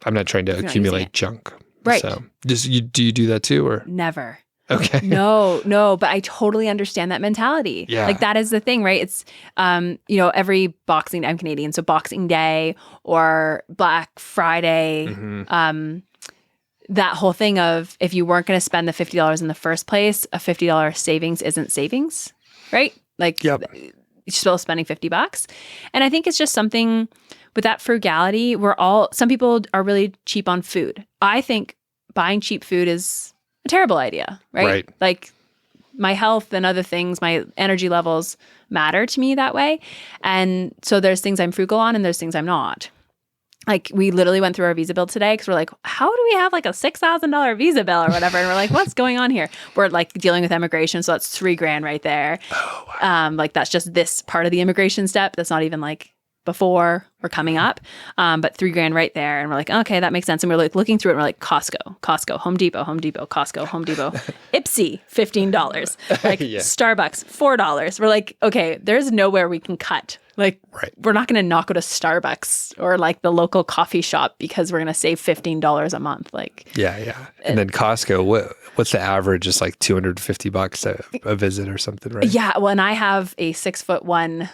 I'm not trying to accumulate junk. Right. So do you do that too or? Never. Okay. No, but I totally understand that mentality. Yeah. Like that is the thing, right? It's, every Boxing, I'm Canadian, so Boxing Day or Black Friday, that whole thing of if you weren't going to spend the $50 in the first place, a $50 savings isn't savings, right? Like you're still spending $50. And I think it's just something with that frugality, some people are really cheap on food. I think buying cheap food is a terrible idea, right? Like my health and other things, my energy levels matter to me that way. And so there's things I'm frugal on and there's things I'm not. Like we literally went through our visa bill today because we're like, how do we have like a $6,000 visa bill or whatever? And we're like, what's going on here? We're like dealing with immigration. So that's $3,000 right there. Oh, wow. Like that's just this part of the immigration step. That's not even like before or coming up. But $3,000 right there. And we're like, okay, that makes sense. And we're like looking through it and we're like Costco, Home Depot, Costco, Home Depot, Ipsy, $15, like Starbucks, $4. We're like, okay, there's nowhere we can cut. Like, we're not going to not go to Starbucks or like the local coffee shop because we're going to save $15 a month. Like, yeah. And then Costco, what's the average? It's like $250 a visit or something, right? Yeah. Well, and I have a 6'1"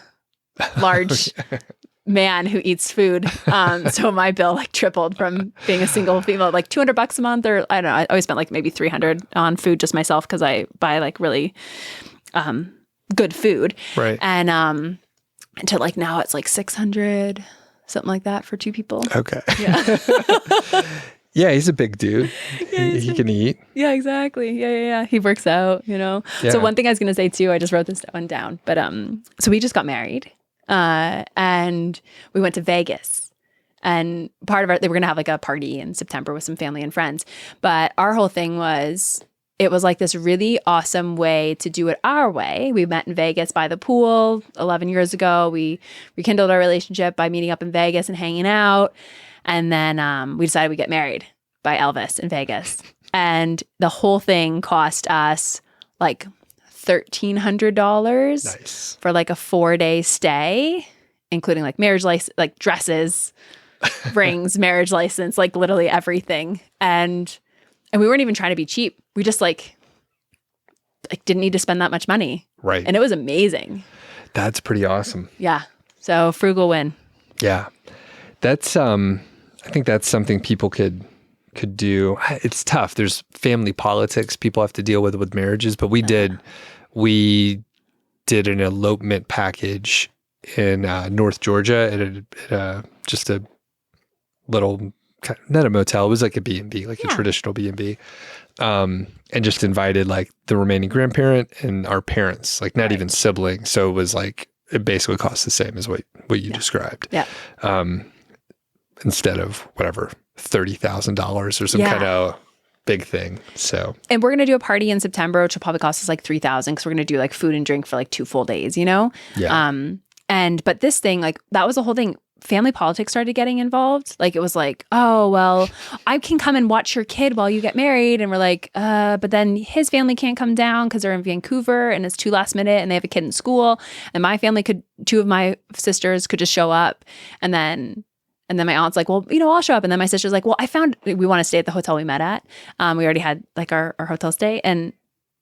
large man who eats food. So my bill like tripled from being a single female, like $200 a month, or I don't know. I always spent like maybe $300 on food just myself because I buy like really good food. Right. And to like now it's like $600, something like that for two people. Okay. Yeah. Yeah, he's a big dude. Yeah, he can eat. Yeah, exactly. Yeah. He works out, Yeah. So one thing I was going to say too, I just wrote this one down, but so we just got married and we went to Vegas. And part of they were going to have like a party in September with some family and friends. But our whole thing was, it was like this really awesome way to do it our way. We met in Vegas by the pool 11 years ago. We rekindled our relationship by meeting up in Vegas and hanging out. And then we decided we'd get married by Elvis in Vegas. And the whole thing cost us like $1,300 for like a 4-day stay, including like marriage license, like dresses, rings, marriage license, like literally everything. And we weren't even trying to be cheap. We just like didn't need to spend that much money. Right. And it was amazing. That's pretty awesome. Yeah. So frugal win. Yeah. That's I think that's something people could do. It's tough. There's family politics people have to deal with marriages, but we did an elopement package in North Georgia at just a little, not a motel, it was like a B&B, like a traditional B&B. And just invited like the remaining grandparent and our parents, like not even siblings. So it was like, it basically cost the same as what you described. Yeah. Instead of whatever, $30,000 or some kind of big thing. So, and we're going to do a party in September, which will probably cost us like $3,000 because we're going to do like food and drink for like 2 full days, you know? yeah. But this thing, like that was the whole thing. Family politics started getting involved. Like it was like, oh, well, I can come and watch your kid while you get married. And we're like, but then his family can't come down because they're in Vancouver and it's too last minute and they have a kid in school. And my family two of my sisters could just show up. And then my aunt's like, well, you know, I'll show up. And then my sister's like, well, we want to stay at the hotel we met at. We already had like our hotel stay. And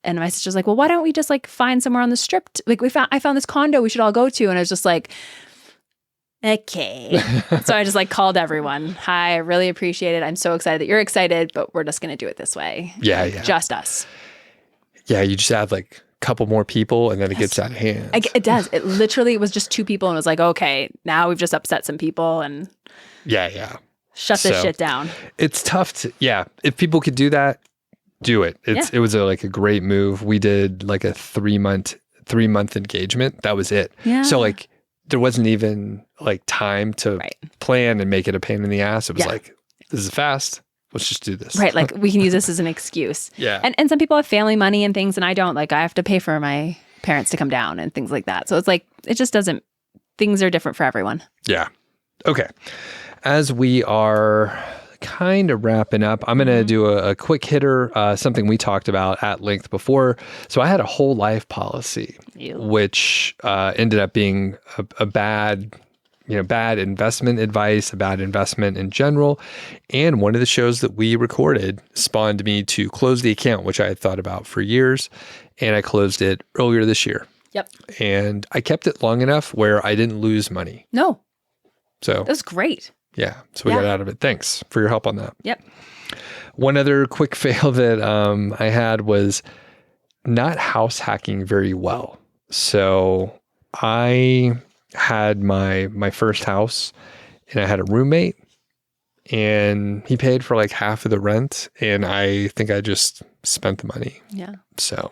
my sister's like, well, why don't we just like find somewhere on the strip? Like I found this condo we should all go to. And I was just like, okay. So I just like called everyone. Hi, I really appreciate it. I'm so excited that you're excited, but we're just going to do it this way. Yeah. Just us. Yeah. You just add like a couple more people and then it gets out of hand. It does. It literally was just 2 people and it was like, okay, now we've just upset some people and yeah. Shut this shit down. It's tough to, if people could do that, do it. It was like a great move. We did like a 3-month engagement. That was it. Yeah. So like there wasn't even like time to plan and make it a pain in the ass. It was like, this is fast. Let's just do this. Right. Like we can use this as an excuse. Yeah. And some people have family money and things and I don't. Like I have to pay for my parents to come down and things like that. So it's like, it just doesn't, things are different for everyone. Yeah. Okay. As we are kind of wrapping up, I'm going to do a quick hitter, something we talked about at length before. So I had a whole life policy, which ended up being a bad investment advice, a bad investment in general. And one of the shows that we recorded spawned me to close the account, which I had thought about for years. And I closed it earlier this year. Yep. And I kept it long enough where I didn't lose money. No. So that was great. Yeah. So we got out of it. Thanks for your help on that. Yep. One other quick fail that I had was not house hacking very well. So I had my first house and I had a roommate and he paid for like half of the rent. And I think I just spent the money. Yeah. So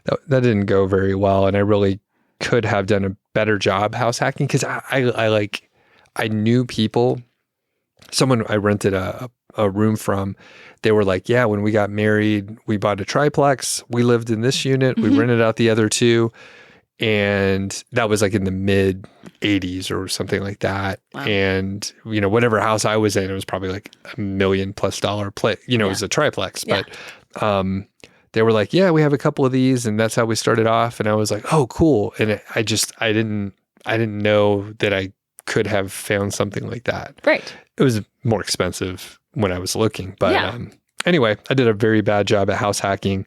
that didn't go very well. And I really could have done a better job house hacking because I knew people. Someone I rented a room from, they were like, yeah, when we got married, we bought a triplex. We lived in this unit. We rented out the other 2. And that was like in the mid 80s or something like that. Wow. And, whatever house I was in, it was probably like $1 million+ place. It was a triplex. Yeah. But they were like, yeah, we have a couple of these. And that's how we started off. And I was like, oh, cool. And I didn't know that I could have found something like that. Right. It was more expensive when I was looking. But anyway, I did a very bad job at house hacking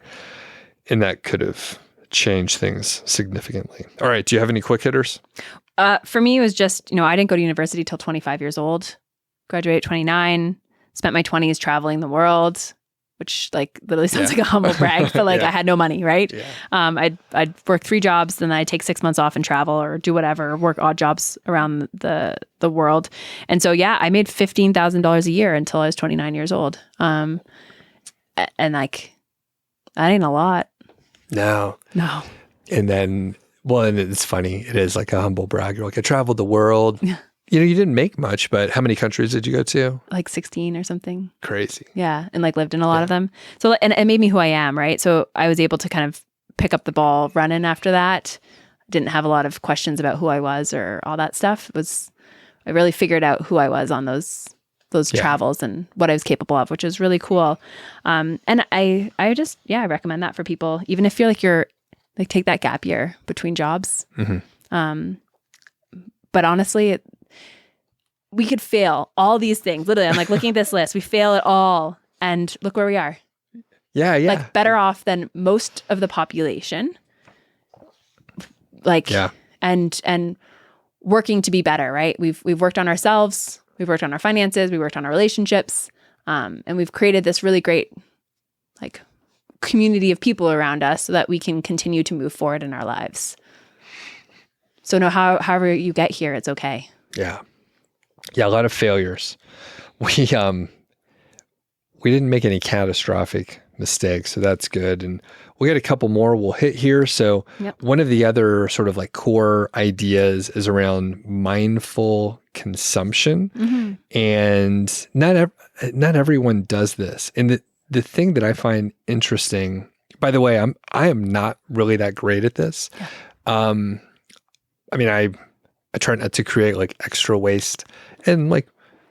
and that could have changed things significantly. All right. Do you have any quick hitters? For me, it was just, I didn't go to university till 25 years old, graduated at 29, spent my 20s traveling the world, which like literally sounds like a humble brag, but like I had no money, right? Yeah. I'd work 3 jobs, then I'd take 6 months off and travel or do whatever, work odd jobs around the world. And so, I made $15,000 a year until I was 29 years old. And like, that ain't a lot. No. And then, and it's funny. It is like a humble brag. You're like, I traveled the world. Yeah. You didn't make much, but how many countries did you go to? Like 16 or something. Crazy. Yeah. And like lived in a lot of them. So, and it made me who I am, right? So I was able to kind of pick up the ball running after that. Didn't have a lot of questions about who I was or all that stuff. I really figured out who I was on those travels and what I was capable of, which is really cool. And I recommend that for people, even if you're like take that gap year between jobs. Mm-hmm. But honestly, we could fail all these things. Literally, I'm like looking at this list. We fail at all. And look where we are. Yeah. Like better off than most of the population. And working to be better, right? We've worked on ourselves. We've worked on our finances. We worked on our relationships. And we've created this really great like community of people around us so that we can continue to move forward in our lives. So however you get here, it's okay. Yeah. Yeah. A lot of failures. We didn't make any catastrophic mistakes. So that's good. And we got a couple more we'll hit here. So one of the other sort of like core ideas is around mindful consumption. Mm-hmm. And not everyone does this. And the thing that I find interesting, by the way, I am not really that great at this. Yeah. I mean, I try not to create like extra waste and like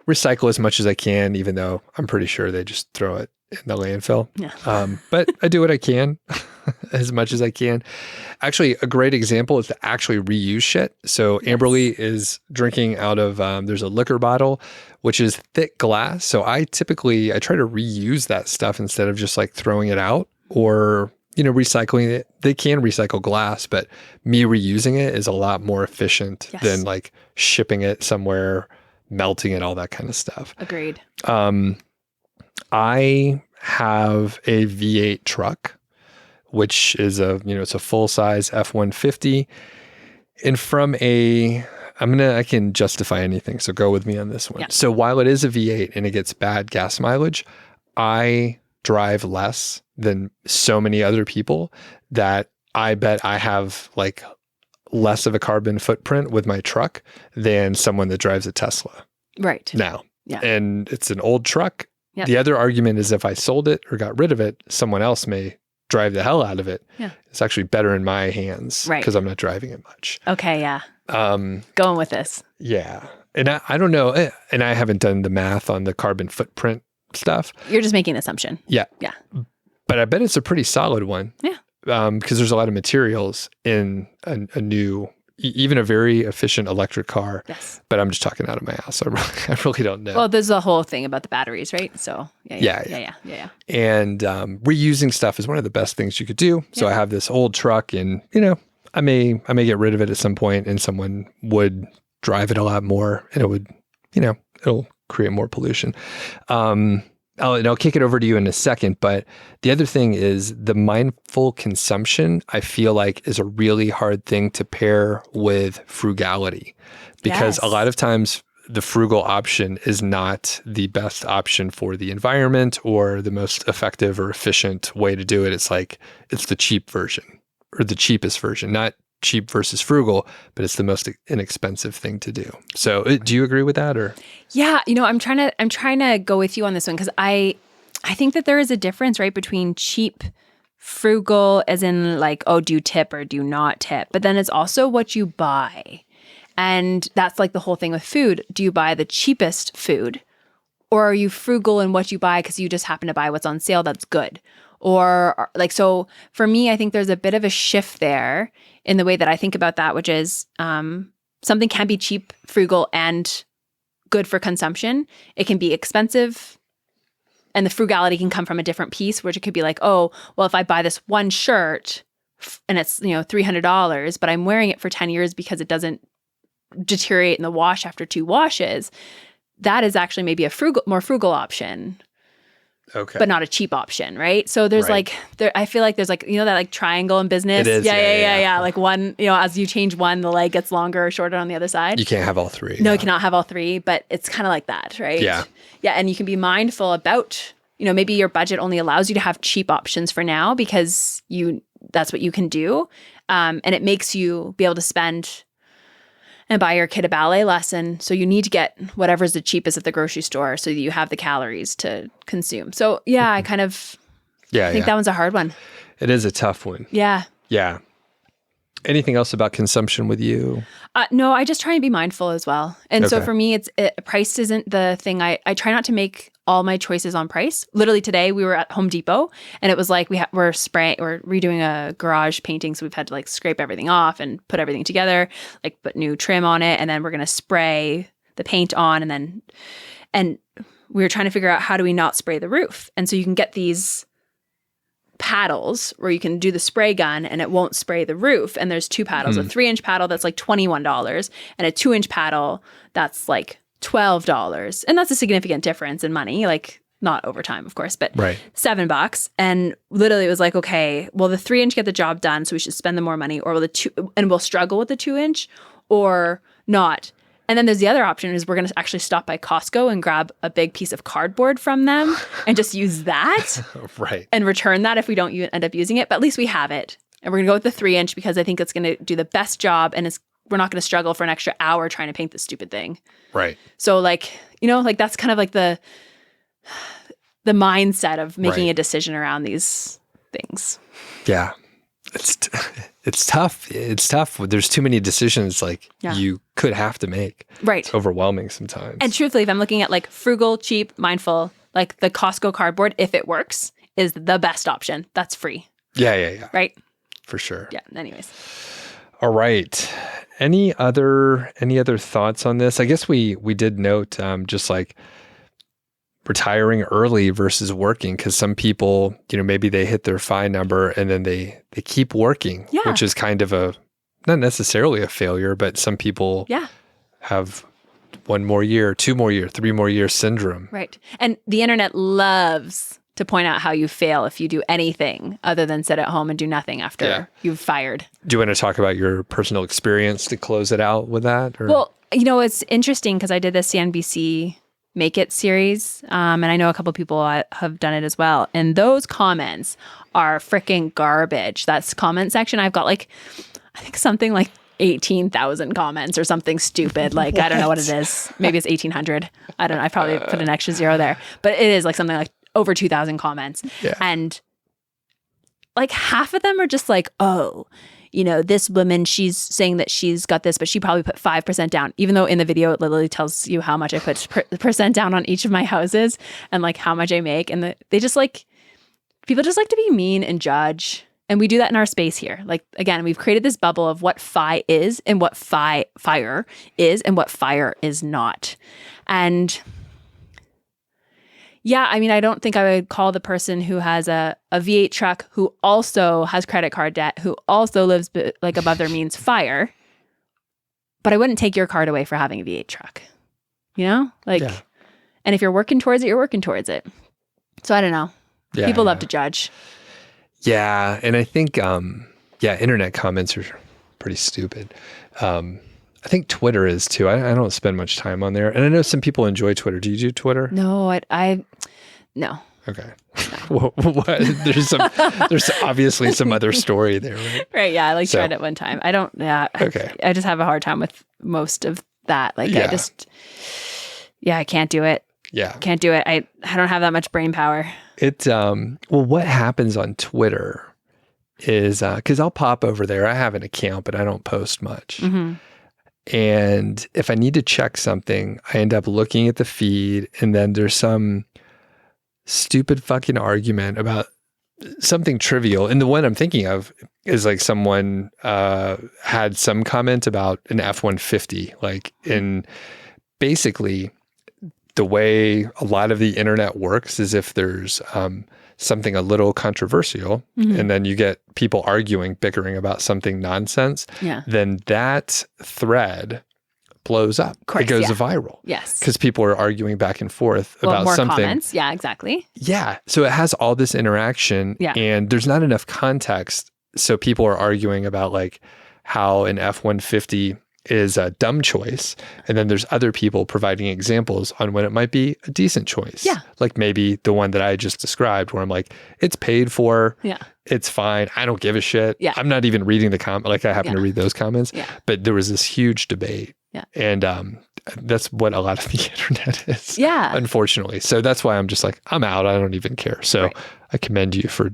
recycle as much as I can, even though I'm pretty sure they just throw it in the landfill. Yeah. But I do what I can as much as I can. Actually, a great example is to actually reuse shit. So Amberly is drinking out of, there's a liquor bottle, which is thick glass. So I try to reuse that stuff instead of just like throwing it out or, recycling it. They can recycle glass, but me reusing it is a lot more efficient than like shipping it somewhere, melting it, all that kind of stuff. Agreed. I have a V8 truck, which is it's a full size F-150. And I can justify anything. So go with me on this one. Yeah. So while it is a V8 and it gets bad gas mileage, I drive less than so many other people that I bet I have like less of a carbon footprint with my truck than someone that drives a Tesla. Right. Now. Yeah. And it's an old truck. Yep. The other argument is if I sold it or got rid of it, someone else may drive the hell out of it. Yeah. It's actually better in my hands because I'm not driving it much. Okay. Yeah. Going with this. Yeah. And I don't know. And I haven't done the math on the carbon footprint stuff. You're just making an assumption. Yeah. Yeah. But I bet it's a pretty solid one. Yeah. Because there's a lot of materials in a new, even a very efficient electric car. Yes. But I'm just talking out of my ass. I really don't know. Well, there's a whole thing about the batteries, right? So yeah. And reusing stuff is one of the best things you could do. So I have this old truck, and I may get rid of it at some point, and someone would drive it a lot more, and it would, it'll create more pollution. I'll kick it over to you in a second, but the other thing is the mindful consumption, I feel like, is a really hard thing to pair with frugality, because a lot of times the frugal option is not the best option for the environment or the most effective or efficient way to do it. It's like, it's the cheap version or the cheapest version, not cheap versus frugal, but it's the most inexpensive thing to do. So do you agree with that? Or yeah, I'm trying to go with you on this one, because I think that there is a difference, right, between cheap, frugal, as in like, oh, do you tip or do you not tip? But then it's also what you buy. And that's like the whole thing with food. Do you buy the cheapest food, or are you frugal in what you buy because you just happen to buy what's on sale that's good? Or like, so for me, I think there's a bit of a shift there in the way that I think about that, which is something can be cheap, frugal, and good for consumption. It can be expensive, and the frugality can come from a different piece, which it could be like, oh, well, if I buy this one shirt and it's, $300, but I'm wearing it for 10 years because it doesn't deteriorate in the wash after 2 washes, that is actually maybe a more frugal option. Okay. But not a cheap option, right? So there's I feel like there's like, that like triangle in business. It is. Yeah. Like one, as you change one, the leg gets longer or shorter on the other side. You can't have all three. No, you cannot have all three, but it's kind of like that, right? Yeah. Yeah. And you can be mindful about, maybe your budget only allows you to have cheap options for now because that's what you can do. And it makes you be able to spend and buy your kid a ballet lesson. So you need to get whatever's the cheapest at the grocery store so that you have the calories to consume. So yeah, I kind of think that one's a hard one. It is a tough one. Yeah. Yeah. Anything else about consumption with you? No, I just try and be mindful as well. And so for me, price isn't the thing. I try not to make all my choices on price. Literally today we were at Home Depot and it was like we're redoing a garage painting. So we've had to like scrape everything off and put everything together, like put new trim on it. And then we're going to spray the paint on. And we were trying to figure out how do we not spray the roof. And so you can get these paddles where you can do the spray gun and it won't spray the roof. And there's 2 paddles, a 3-inch paddle that's like $21 and a 2-inch paddle that's like $12. And that's a significant difference in money, like not over time, of course, but $7. And literally it was like, okay, well, the 3-inch get the job done, so we should spend the more money, or we'll struggle with the 2-inch or not. And then there's the other option is we're going to actually stop by Costco and grab a big piece of cardboard from them and just use that and return that if we don't end up using it. But at least we have it. And we're going to go with the 3-inch because I think it's going to do the best job, and we're not going to struggle for an extra hour trying to paint this stupid thing. Right. So like, like that's kind of like the mindset of making Right. a decision around these things. Yeah. It's tough. It's tough. There's too many decisions like you could have to make. Right. It's overwhelming sometimes. And truthfully, if I'm looking at like frugal, cheap, mindful, like the Costco cardboard, if it works, is the best option. That's free. Yeah. Right? For sure. Yeah. Anyways. All right. Any other thoughts on this? I guess we did note just like retiring early versus working, because some people, maybe they hit their FI number and then they keep working, which is kind of not necessarily a failure, but some people have 1 more year, 2 more year, 3 more year syndrome. Right. And the internet loves to point out how you fail if you do anything other than sit at home and do nothing after you've fired. Do you want to talk about your personal experience to close it out with that? Or? Well, it's interesting because I did the CNBC Make It series, and I know a couple of people have done it as well. And those comments are freaking garbage. That's comment section. I've got I think something like 18,000 comments or something stupid. Like, I don't know what it is. Maybe it's 1,800. I don't know. I probably put an extra zero there. But it is like something like over 2,000 comments. Yeah. And like half of them are just like, oh, this woman, she's saying that she's got this, but she probably put 5% down, even though in the video it literally tells you how much I put percent down on each of my houses and like how much I make. And people just like to be mean and judge. And we do that in our space here. Like, again, we've created this bubble of what FI is and what fire is and what fire is not. And yeah, I mean, I don't think I would call the person who has a V8 truck, who also has credit card debt, who also lives like above their means, fire. But I wouldn't take your card away for having a V8 truck. And if you're working towards it, you're working towards it. So I don't know. Yeah, people love to judge. Yeah. And I think, internet comments are pretty stupid. I think Twitter is too. I don't spend much time on there. And I know some people enjoy Twitter. Do you do Twitter? No, no. Okay. What? There's obviously some other story there, right? Right. Yeah. I tried it one time. I don't, Okay. I just have a hard time with most of that. I can't do it. Yeah. Can't do it. I don't have that much brain power. What happens on Twitter is, cause I'll pop over there. I have an account, but I don't post much. Mm-hmm. And if I need to check something, I end up looking at the feed, and then there's some stupid fucking argument about something trivial. And the one I'm thinking of is like someone had some comment about an F-150, in basically the way a lot of the internet works is if there's something a little controversial, and then you get people arguing, bickering about something nonsense, then that thread blows up. It goes viral. Yes. Because people are arguing back and forth about more something. Comments. Yeah, exactly. Yeah. So it has all this interaction, and there's not enough context. So people are arguing about how an F-150 is a dumb choice. And then there's other people providing examples on when it might be a decent choice. Yeah. Like maybe the one that I just described where I'm like, it's paid for. Yeah. It's fine. I don't give a shit. Yeah. I'm not even reading the comment. I happen to read those comments. Yeah. But there was this huge debate. Yeah. And that's what a lot of the internet is. Yeah. Unfortunately. So that's why I'm just like, I'm out. I don't even care. So I commend you for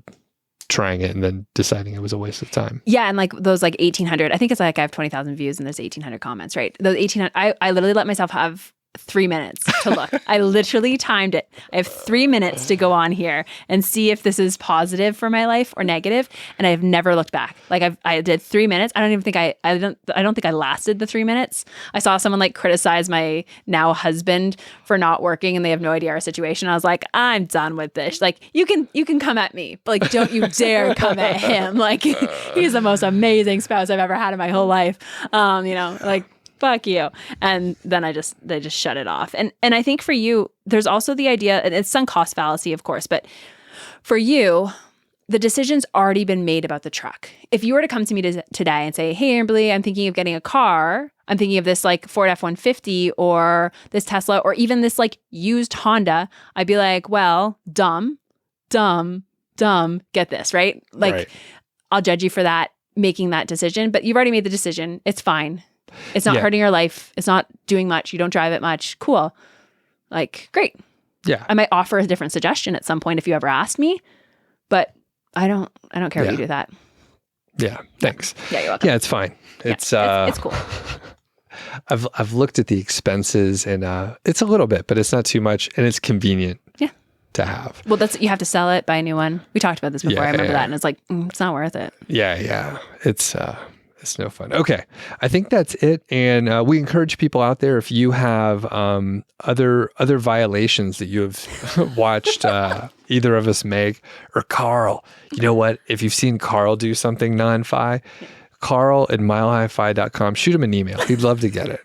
trying it and then deciding it was a waste of time. Yeah. And those 1,800, I think it's I have 20,000 views and there's 1,800 comments, right? Those 1,800, I literally let myself have 3 minutes to look. I literally timed it. I have 3 minutes to go on here and see if this is positive for my life or negative. And I've never looked back. I did 3 minutes. I don't even think I don't think I lasted the 3 minutes. I saw someone criticize my now husband for not working and they have no idea our situation. I was like, I'm done with this. You can come at me, but don't you dare come at him. He's the most amazing spouse I've ever had in my whole life. Fuck you. And then they just shut it off. And I think for you, there's also the idea, and it's sunk cost fallacy, of course, but for you, the decision's already been made about the truck. If you were to come to me today and say, hey, Amberly, I'm thinking of getting a car. I'm thinking of this Ford F-150 or this Tesla or even this used Honda. I'd be like, well, dumb, get this, right? Right. I'll judge you for that, making that decision, but you've already made the decision. It's fine. It's not hurting your life. It's not doing much. You don't drive it much. Cool. Great. Yeah. I might offer a different suggestion at some point if you ever asked me, but I don't care what you do with that. Yeah. Thanks. Yeah, you're welcome. Yeah, it's fine. It's cool. I've looked at the expenses and it's a little bit, but it's not too much and it's convenient. Yeah. To have. Well, you have to sell it, buy a new one. We talked about this before. I remember that, and it's like it's not worth it. Yeah. It's no fun. Okay, I think that's it. And we encourage people out there, if you have other violations that you have watched either of us make, or Carl, you know what? If you've seen Carl do something non-fi, Carl at milehighfi.com, shoot him an email. He'd love to get it.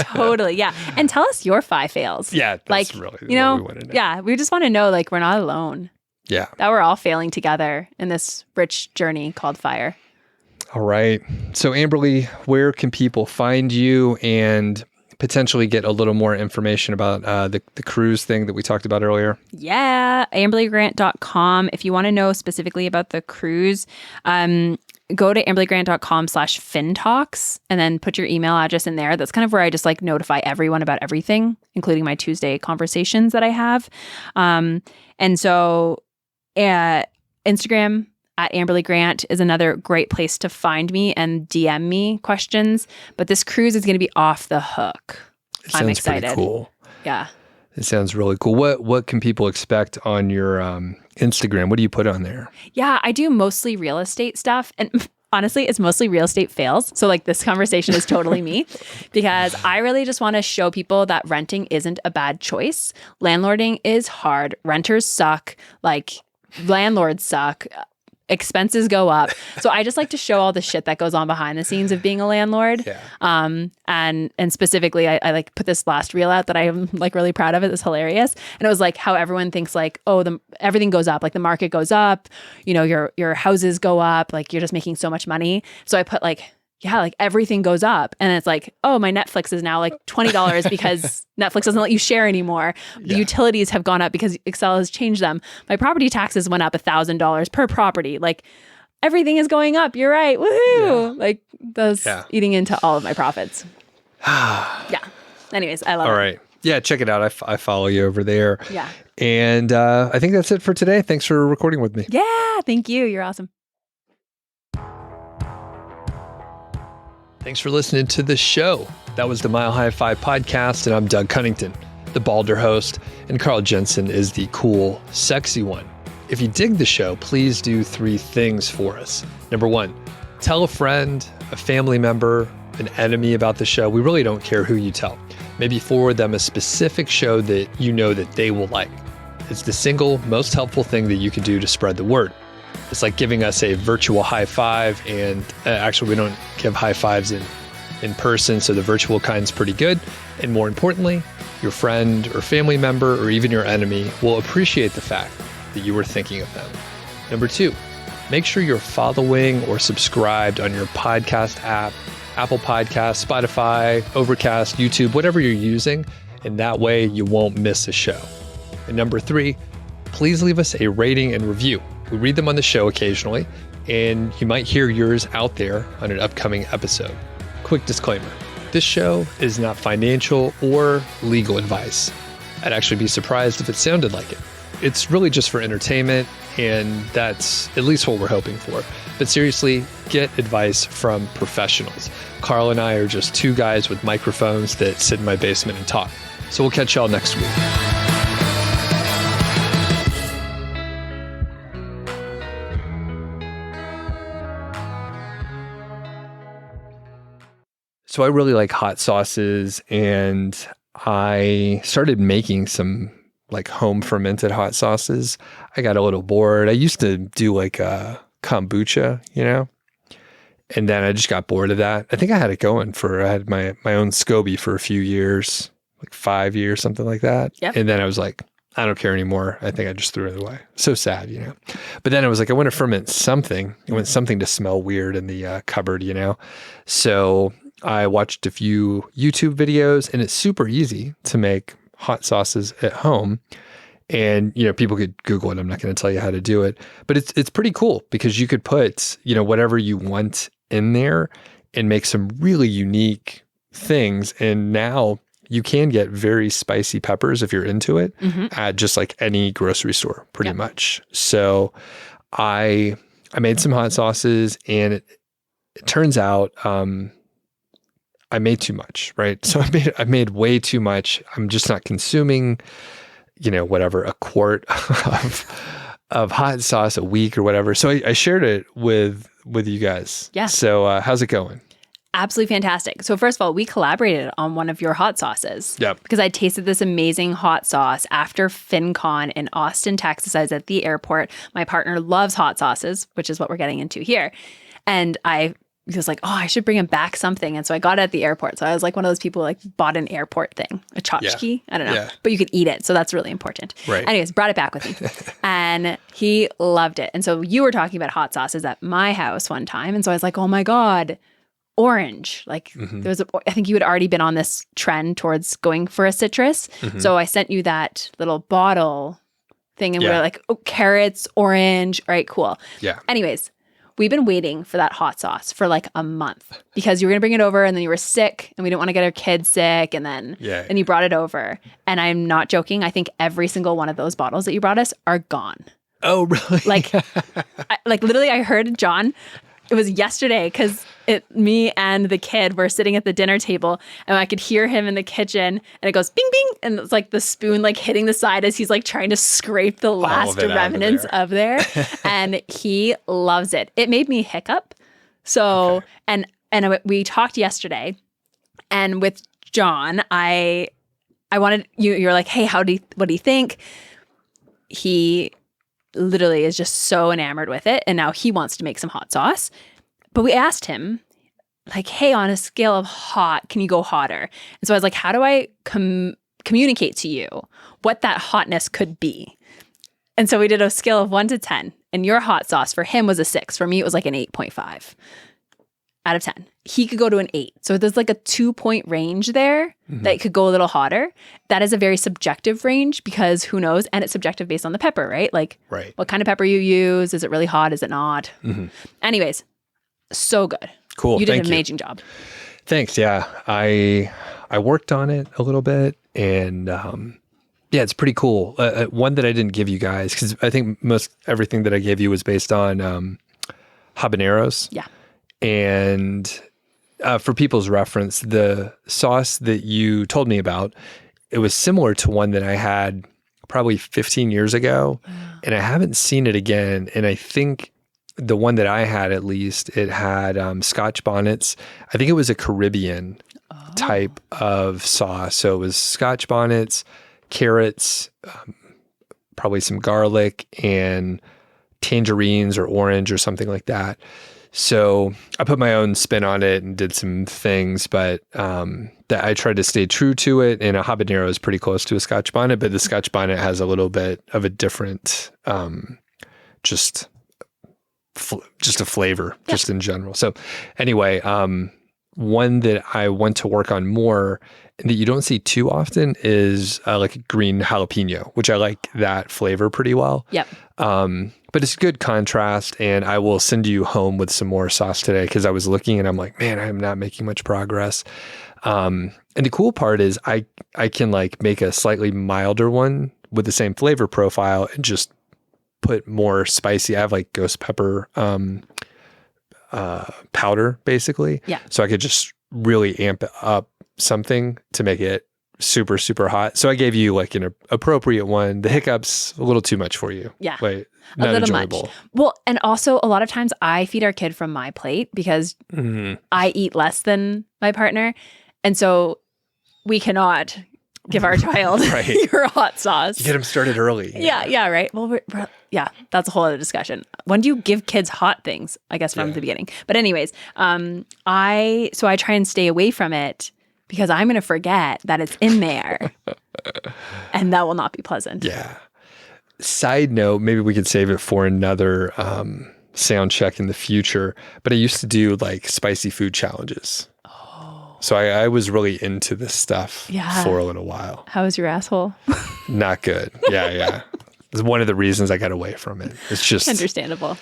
Totally. Yeah. And tell us your FI fails. Yeah. That's really what we want to know. Yeah. We just want to know, like, we're not alone. Yeah. That we're all failing together in this rich journey called FIRE. All right. So Amberly, where can people find you and potentially get a little more information about the cruise thing that we talked about earlier? Yeah. amberlygrant.com. If you want to know specifically about the cruise, go to amberlygrant.com/FinTalks and then put your email address in there. That's kind of where I just like notify everyone about everything, including my Tuesday conversations that I have. And so Instagram at Amberly Grant is another great place to find me and DM me questions. But this cruise is going to be off the hook. I'm excited. Pretty cool. Yeah. It sounds really cool. What can people expect on your Instagram? What do you put on there? Yeah, I do mostly real estate stuff. And honestly, it's mostly real estate fails. So like this conversation is totally me because I really just want to show people that renting isn't a bad choice. Landlording is hard. Renters suck. Like landlords suck. Expenses go up. So I just like to show all the shit that goes on behind the scenes of being a landlord. Yeah. And specifically, I like put this last reel out that I am like really proud of. It was hilarious. And it was like how everyone thinks like, oh, everything goes up. Like the market goes up, you know, your houses go up, like you're just making so much money. So I put like, yeah, like everything goes up. And it's like, oh, my Netflix is now like $20 because Netflix doesn't let you share anymore. The utilities have gone up because Excel has changed them. My property taxes went up $1,000 per property. Like everything is going up. You're right. Woohoo. Yeah. Like those eating into all of my profits. Yeah. Anyways, I love it. All right. Yeah, check it out. I follow you over there. Yeah. And I think that's it for today. Thanks for recording with me. Yeah. Thank you. You're awesome. Thanks for listening to the show. That was the Mile High Fi podcast, and I'm Doug Cunnington, the balder host, and Carl Jensen is the cool, sexy one. If you dig the show, please do 3 things for us. Number 1, tell a friend, a family member, an enemy about the show. We really don't care who you tell. Maybe forward them a specific show that you know that they will like. It's the single most helpful thing that you can do to spread the word. It's like giving us a virtual high five, and actually we don't give high fives in person, so the virtual kind's pretty good. And more importantly, your friend or family member or even your enemy will appreciate the fact that you were thinking of them. Number 2, make sure you're following or subscribed on your podcast app, Apple Podcasts, Spotify, Overcast, YouTube, whatever you're using, and that way you won't miss a show. And number 3, please leave us a rating and review. We read them on the show occasionally, and you might hear yours out there on an upcoming episode. Quick disclaimer, this show is not financial or legal advice. I'd actually be surprised if it sounded like it. It's really just for entertainment, and that's at least what we're hoping for. But seriously, get advice from professionals. Carl and I are just 2 guys with microphones that sit in my basement and talk. So we'll catch y'all next week. So I really like hot sauces, and I started making some like home fermented hot sauces. I got a little bored. I used to do like a kombucha, you know, and then I just got bored of that. I think I had it going I had my own SCOBY for a few years, like 5 years, something like that. Yep. And then I was like, I don't care anymore. I think I just threw it away. So sad, you know. But then I was like, I want to ferment something. I want something to smell weird in the cupboard, you know. So I watched a few YouTube videos, and it's super easy to make hot sauces at home. And, you know, people could Google it. I'm not going to tell you how to do it, but it's pretty cool because you could put, you know, whatever you want in there and make some really unique things. And now you can get very spicy peppers if you're into it Mm-hmm. at just like any grocery store, pretty much. So I made some hot sauces, and it turns out I made too much, right? So I made way too much. I'm just not consuming, whatever, a quart of hot sauce a week or whatever. So I shared it with you guys. Yeah. So how's it going? Absolutely fantastic. So first of all, we collaborated on one of your hot sauces. Yep. Because I tasted this amazing hot sauce after Fincon in Austin, Texas. I was at the airport. My partner loves hot sauces, which is what we're getting into here. And I was like, oh, I should bring him back something. And so I got it at the airport. So I was like one of those people who like bought an airport thing, a tchotchke. I don't know. Yeah. But you could eat it. So that's really important. Right. Anyways, brought it back with me. And he loved it. And so you were talking about hot sauces at my house one time. And so I was like, oh my God, orange. Like there was I think you had already been on this trend towards going for a citrus. So I sent you that little bottle thing and we were like, oh, carrots, orange. All right, cool. Yeah. Anyways, we've been waiting for that hot sauce for like a month because you were going to bring it over and then you were sick and we didn't want to get our kids sick. And then you brought it over. And I'm not joking. I think every single one of those bottles that you brought us are gone. Oh, really? Like, literally I heard John, it was yesterday because me and the kid were sitting at the dinner table and I could hear him in the kitchen and it goes bing, bing. And it's like the spoon like hitting the side as he's like trying to scrape the last remnants of there. And he loves it. It made me hiccup. So, and we talked yesterday and with John, I wanted you're like, hey, what do you think? He literally is just so enamored with it. And now he wants to make some hot sauce. But we asked him, like, hey, on a scale of hot, can you go hotter? And so I was like, how do I communicate to you what that hotness could be? And so we did a scale of 1 to 10. And your hot sauce for him was a 6. For me, it was like an 8.5 out of 10. He could go to an 8. So there's like a 2-point range there that could go a little hotter. That is a very subjective range because who knows? And it's subjective based on the pepper, right? Like what kind of pepper you use. Is it really hot? Is it not? Anyways, so good. Cool. You did an amazing job. Thanks. Yeah. I worked on it a little bit and it's pretty cool. One that I didn't give you guys because I think most everything that I gave you was based on habaneros. Yeah. And for people's reference, the sauce that you told me about, it was similar to one that I had probably 15 years ago, and I haven't seen it again. And I think the one that I had, at least, it had Scotch bonnets. I think it was a Caribbean type of sauce. So it was Scotch bonnets, carrots, probably some garlic, and tangerines or orange or something like that. So I put my own spin on it and did some things, but that I tried to stay true to it. And a habanero is pretty close to a Scotch bonnet, but the Scotch bonnet has a little bit of a different, just a flavor, just in general. So anyway, one that I want to work on more and that you don't see too often is like a green jalapeno, which I like that flavor pretty well. Yep. But it's good contrast, and I will send you home with some more sauce today because I was looking and I'm like, man, I'm not making much progress. And the cool part is I can like make a slightly milder one with the same flavor profile and just put more spicy. I have like ghost pepper powder basically. Yeah. So I could just really amp up something to make it super, super hot. So I gave you like an appropriate one. The hiccups, a little too much for you. Yeah. Like, not a little enjoyable. Much. Well, and also a lot of times I feed our kid from my plate because I eat less than my partner. And so we cannot give our child your hot sauce. You get them started early. Yeah, right. Well, that's a whole other discussion. When do you give kids hot things? I guess from the beginning. But anyways, I try and stay away from it because I'm going to forget that it's in there and that will not be pleasant. Yeah. Side note, maybe we could save it for another sound check in the future, but I used to do like spicy food challenges. Oh. So I was really into this stuff for a little while. How was your asshole? Not good. Yeah. It's one of the reasons I got away from it. It's just understandable.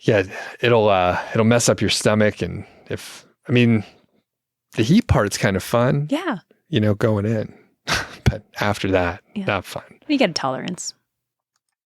Yeah, it'll mess up your stomach, and the heat part's kind of fun. Yeah. going in. But after that, not fun. You get a tolerance.